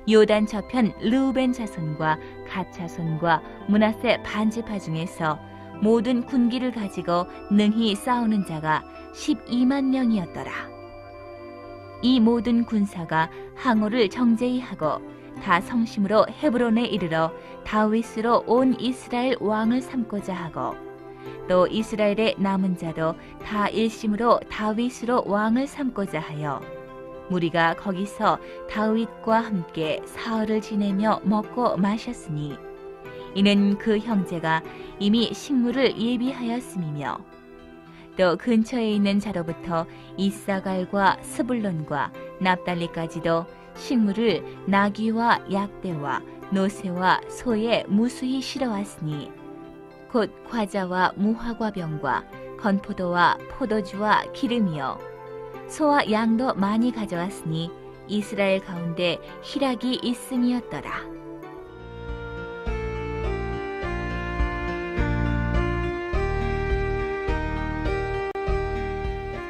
요단 저편 르우벤 자손과 갓 자손과 므낫세 반지파 중에서 모든 군기를 가지고 능히 싸우는 자가 120,000명이었더라. 이 모든 군사가 항우를 정제히 하고 다 성심으로 헤브론에 이르러 다윗으로 온 이스라엘 왕을 삼고자 하고 또 이스라엘의 남은 자도 다 일심으로 다윗으로 왕을 삼고자 하여 무리가 거기서 다윗과 함께 사흘을 지내며 먹고 마셨으니 이는 그 형제가 이미 식물을 예비하였음이며 또 근처에 있는 자로부터 이사갈과 스불론과 납달리까지도 식물을 나귀와 약대와 노새와 소에 무수히 실어왔으니 곧 과자와 무화과병과 건포도와 포도주와 기름이요 소와 양도 많이 가져왔으니 이스라엘 가운데 희락이 있음이었더라.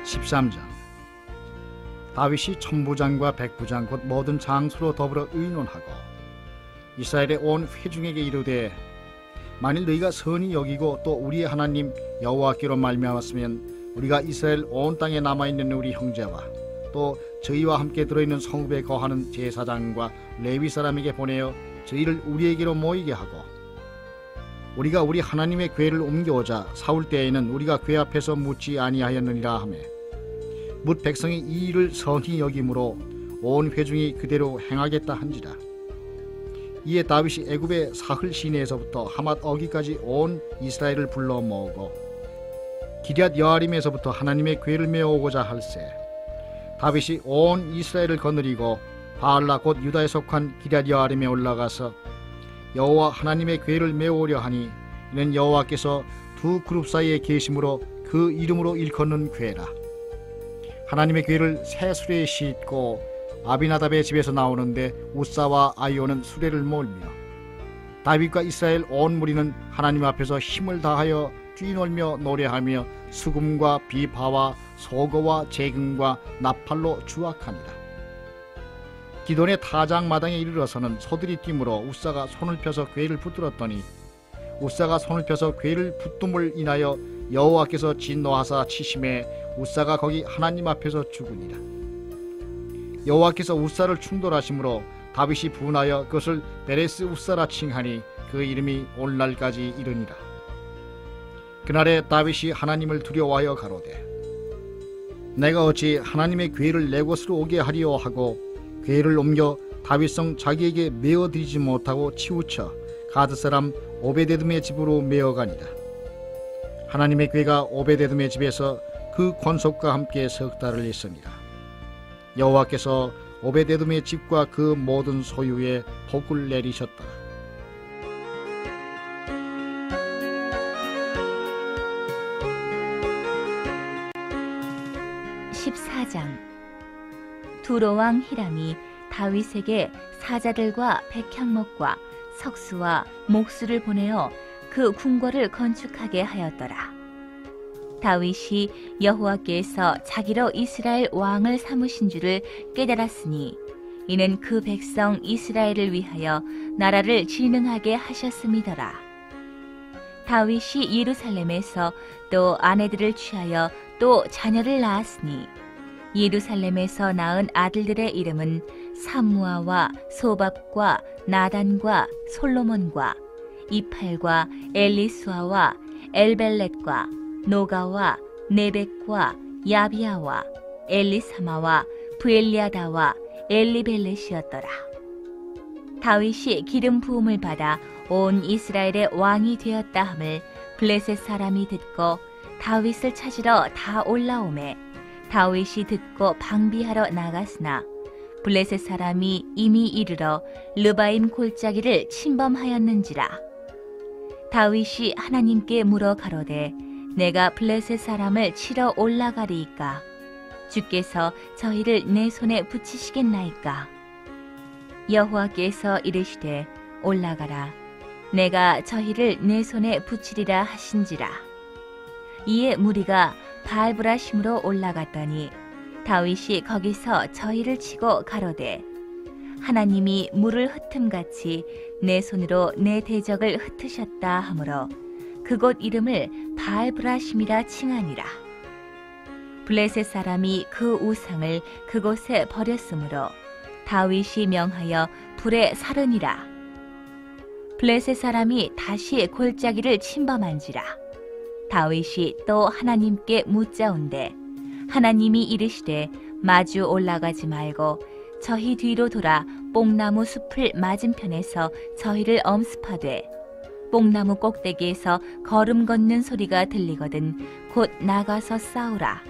13장 다윗이 천부장과 백부장 곧 모든 장수로 더불어 의논하고 이스라엘의 온 회중에게 이르되 만일 너희가 선히 여기고 또 우리의 하나님 여호와께로 말미암았으면 우리가 이스라엘 온 땅에 남아있는 우리 형제와 또 저희와 함께 들어있는 성읍에 거하는 제사장과 레위 사람에게 보내어 저희를 우리에게로 모이게 하고 우리가 우리 하나님의 궤를 옮겨오자 사울 때에는 우리가 궤 앞에서 묻지 아니하였느니라 하매 뭇 백성이 이 일을 선히 여김으로 온 회중이 그대로 행하겠다 한지라. 이에 다윗이 애굽의 사흘 시내에서부터 하맛 어기까지 온 이스라엘을 불러 모으고 기럇 여아림에서부터 하나님의 궤를 메어오고자 할세. 다윗이 온 이스라엘을 거느리고 바알라 곧 유다에 속한 기럇 여아림에 올라가서 여호와 하나님의 궤를 메어오려 하니 이는 여호와께서 두 그룹 사이에 계심으로 그 이름으로 일컫는 궤라. 하나님의 궤를 새 수레에 싣고 아비나답의 집에서 나오는데 우사와 아이오는 수레를 몰며 다윗과 이스라엘 온 무리는 하나님 앞에서 힘을 다하여 뛰놀며 노래하며 수금과 비파와 소거와 재금과 나팔로 주악하니라. 기돈의 타작마당에 이르러서는 소들이 뛰므로 우사가 손을 펴서 궤를 붙들었더니 우사가 손을 펴서 궤를 붙듦을 인하여 여호와께서 진노하사 치심에 우사가 거기 하나님 앞에서 죽으니라. 여호와께서 우사를 충돌하심으로 다윗이 분하여 그것을 베레스 우사라 칭하니 그 이름이 오늘날까지 이르니라. 그날에 다윗이 하나님을 두려워하여 가로되 내가 어찌 하나님의 궤를 내 곳으로 오게 하리오 하고 궤를 옮겨 다윗성 자기에게 메어드리지 못하고 치우쳐 가드 사람 오베데돔의 집으로 메어가니라. 하나님의 궤가 오베데돔의 집에서 그 권속과 함께 석 달을 있으니라. 여호와께서 오베데돔의 집과 그 모든 소유에 복을 내리셨더라. 14장. 두로왕 히람이 다윗에게 사자들과 백향목과 석수와 목수를 보내어 그 궁궐을 건축하게 하였더라. 다윗이 여호와께서 자기로 이스라엘 왕을 삼으신 줄을 깨달았으니 이는 그 백성 이스라엘을 위하여 나라를 진흥하게 하셨음이더라. 다윗이 예루살렘에서 또 아내들을 취하여 또 자녀를 낳았으니 예루살렘에서 낳은 아들들의 이름은 삼무아와 소밥과 나단과 솔로몬과 이팔과 엘리수아와 엘벨렛과 노가와 네벡과 야비아와 엘리사마와 부엘리아다와 엘리벨렛이었더라. 다윗이 기름 부음을 받아 온 이스라엘의 왕이 되었다 함을 블레셋 사람이 듣고 다윗을 찾으러 다 올라오매 다윗이 듣고 방비하러 나갔으나 블레셋 사람이 이미 이르러 르바임 골짜기를 침범하였는지라. 다윗이 하나님께 물어 가로되 내가 블레셋 사람을 치러 올라가리이까 주께서 저희를 내 손에 붙이시겠나이까. 여호와께서 이르시되 올라가라 내가 저희를 내 손에 붙이리라 하신지라. 이에 무리가 바알브라심으로 올라갔더니 다윗이 거기서 저희를 치고 가로되 하나님이 물을 흩음같이 내 손으로 내 대적을 흩으셨다 하므로 그곳 이름을 바알브라심이라 칭하니라. 블레셋 사람이 그 우상을 그곳에 버렸으므로 다윗이 명하여 불에 사르니라. 블레셋 사람이 다시 골짜기를 침범한지라. 다윗이 또 하나님께 묻자온대 하나님이 이르시되 마주 올라가지 말고 저희 뒤로 돌아 뽕나무 숲을 맞은편에서 저희를 엄습하되 뽕나무 꼭대기에서 걸음 걷는 소리가 들리거든 곧 나가서 싸우라.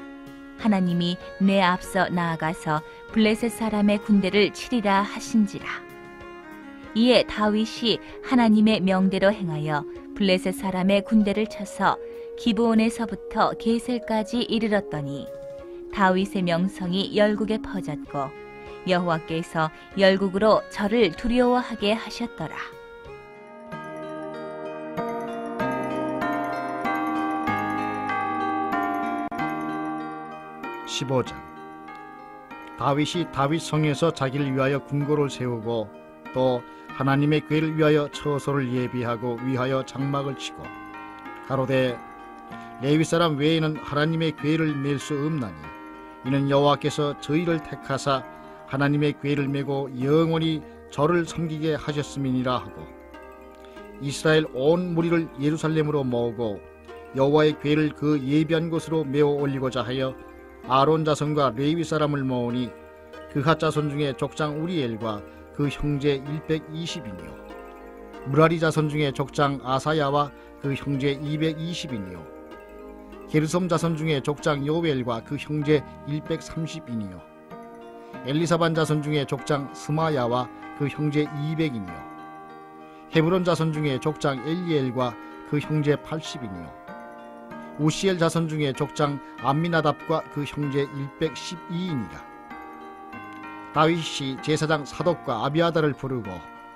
하나님이 내 앞서 나아가서 블레셋 사람의 군대를 치리라 하신지라. 이에 다윗이 하나님의 명대로 행하여 블레셋 사람의 군대를 쳐서 기브온에서부터 게셀까지 이르렀더니 다윗의 명성이 열국에 퍼졌고 여호와께서 열국으로 저를 두려워하게 하셨더라. 15장. 다윗이 다윗 성에서 자기를 위하여 궁궐을 세우고 또 하나님의 궤를 위하여 처소를 예비하고 위하여 장막을 치고 가로되 레위 사람 외에는 하나님의 궤를 맬 수 없나니 이는 여호와께서 저희를 택하사 하나님의 궤를 메고 영원히 저를 섬기게 하셨음이니라 하고 이스라엘 온 무리를 예루살렘으로 모으고 여호와의 궤를 그 예비한 곳으로 메어 올리고자 하여 아론 자손과 레위 사람을 모으니 그핫 자손 중에 족장 우리엘과 그 형제 120이니요 무라리 자손 중에 족장 아사야와 그 형제 220이니요 게르솜 자손 중에 족장 요벨과 그 형제 130이니요 엘리사반 자손 중에 족장 스마야와 그 형제 200이니요 헤브론 자손 중에 족장 엘리엘과 그 형제 80이니요 우시엘 자손 중에 족장 암미나답과 그 형제 112이니라. 다윗이 제사장 사독과 아비아다를 부르고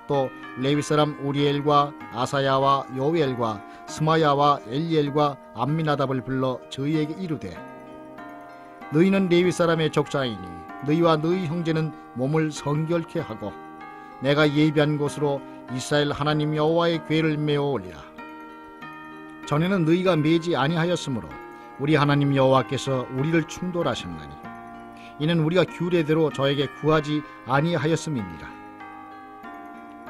또 레위 사람 우리엘과 아사야와 요엘과 스마야와 엘리엘과 암미나답을 불러 저희에게 이르되 너희는 레위 사람의 족장이니 너희와 너희 형제는 몸을 성결케 하고 내가 예비한 곳으로 이스라엘 하나님 여호와의 궤를 메어 올리라. 전에는 너희가 매지 아니하였으므로 우리 하나님 여호와께서 우리를 충돌하셨나니 이는 우리가 규례대로 저에게 구하지 아니하였음이니라.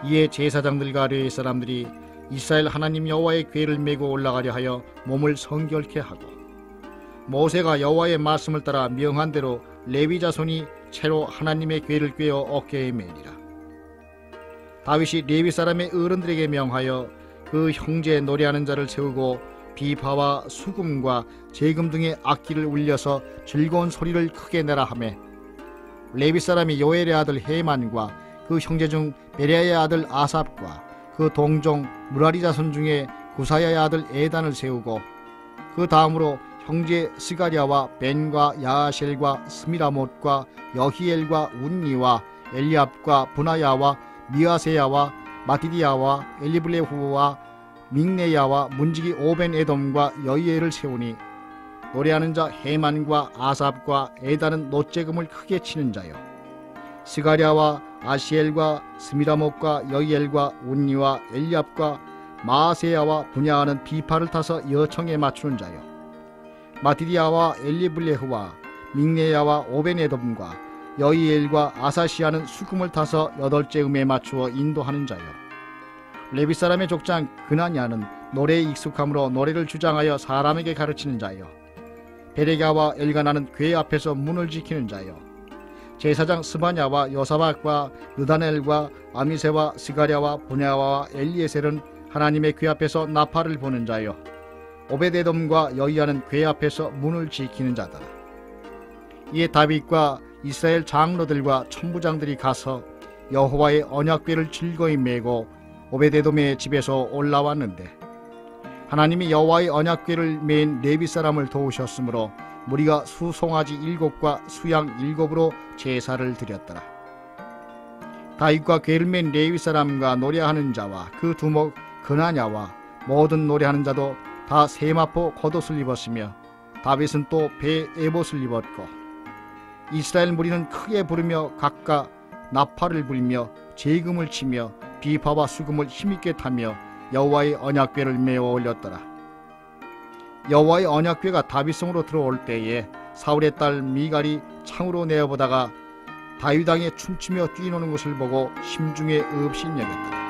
이에 제사장들과 레위 사람들이 이스라엘 하나님 여호와의 궤를 메고 올라가려 하여 몸을 성결케 하고 모세가 여호와의 말씀을 따라 명한 대로 레위 자손이 채로 하나님의 궤를 꿰어 어깨에 매니라. 다윗이 레위 사람의 어른들에게 명하여 그 형제 노래하는 자를 세우고 비파와 수금과 제금 등의 악기를 울려서 즐거운 소리를 크게 내라 하매 레위 사람이 요엘의 아들 헤만과 그 형제 중 베레야의 아들 아삽과 그 동종 무라리 자손 중에 구사야의 아들 에단을 세우고 그 다음으로 형제 스가랴와 벤과 야하셀과 스미라못과 여히엘과 운니와 엘리압과 분하야와 미아세야와 마티디야와 엘리블레후와 믹네야와 문지기 오벤 에돔과 여이엘을 세우니 노래하는 자 헤만과 아삽과 에단은 노재금을 크게 치는 자요 스가랴와 아시엘과 스미라못과 여이엘과 운니와 엘리압과 마아세야와 분야하는 비파를 타서 여청에 맞추는 자요 마티디야와 엘리블레후와 믹네야와 오벤 에돔과 여이엘과 아사시아는 수금을 타서 8째 음에 맞추어 인도하는 자요 레위 사람의 족장 그나냐는 노래에 익숙함으로 노래를 주장하여 사람에게 가르치는 자요 베레가와 엘가나는 궤 앞에서 문을 지키는 자요 제사장 스바냐와 요사박과 느다넬과 아미세와 스가랴와 분야와 엘리에셀은 하나님의 궤 앞에서 나팔을 보는 자요 오베데돔과 여이야는 궤 앞에서 문을 지키는 자다. 이에 다윗과 이스라엘 장로들과 천부장들이 가서 여호와의 언약궤를 즐거이 메고 오베데돔의 집에서 올라왔는데 하나님이 여호와의 언약궤를 맨 레위 사람을 도우셨으므로 무리가 수송아지 7과 수양 7으로 제사를 드렸더라. 다윗과 궤를 맨 레위 사람과 노래하는 자와 그 두목 그나냐와 모든 노래하는 자도 다 세마포 겉옷을 입었으며 다윗은 또 배 에봇을 입었고 이스라엘 무리는 크게 부르며 각각 나팔을 불며 제금을 치며 비파와 수금을 힘있게 타며 여호와의 언약궤를 메어 올렸더라. 여호와의 언약궤가 다윗성으로 들어올 때에 사울의 딸 미갈이 창으로 내어보다가 다윗 왕이 춤추며 뛰노는 것을 보고 심중에 없이 여겼더라.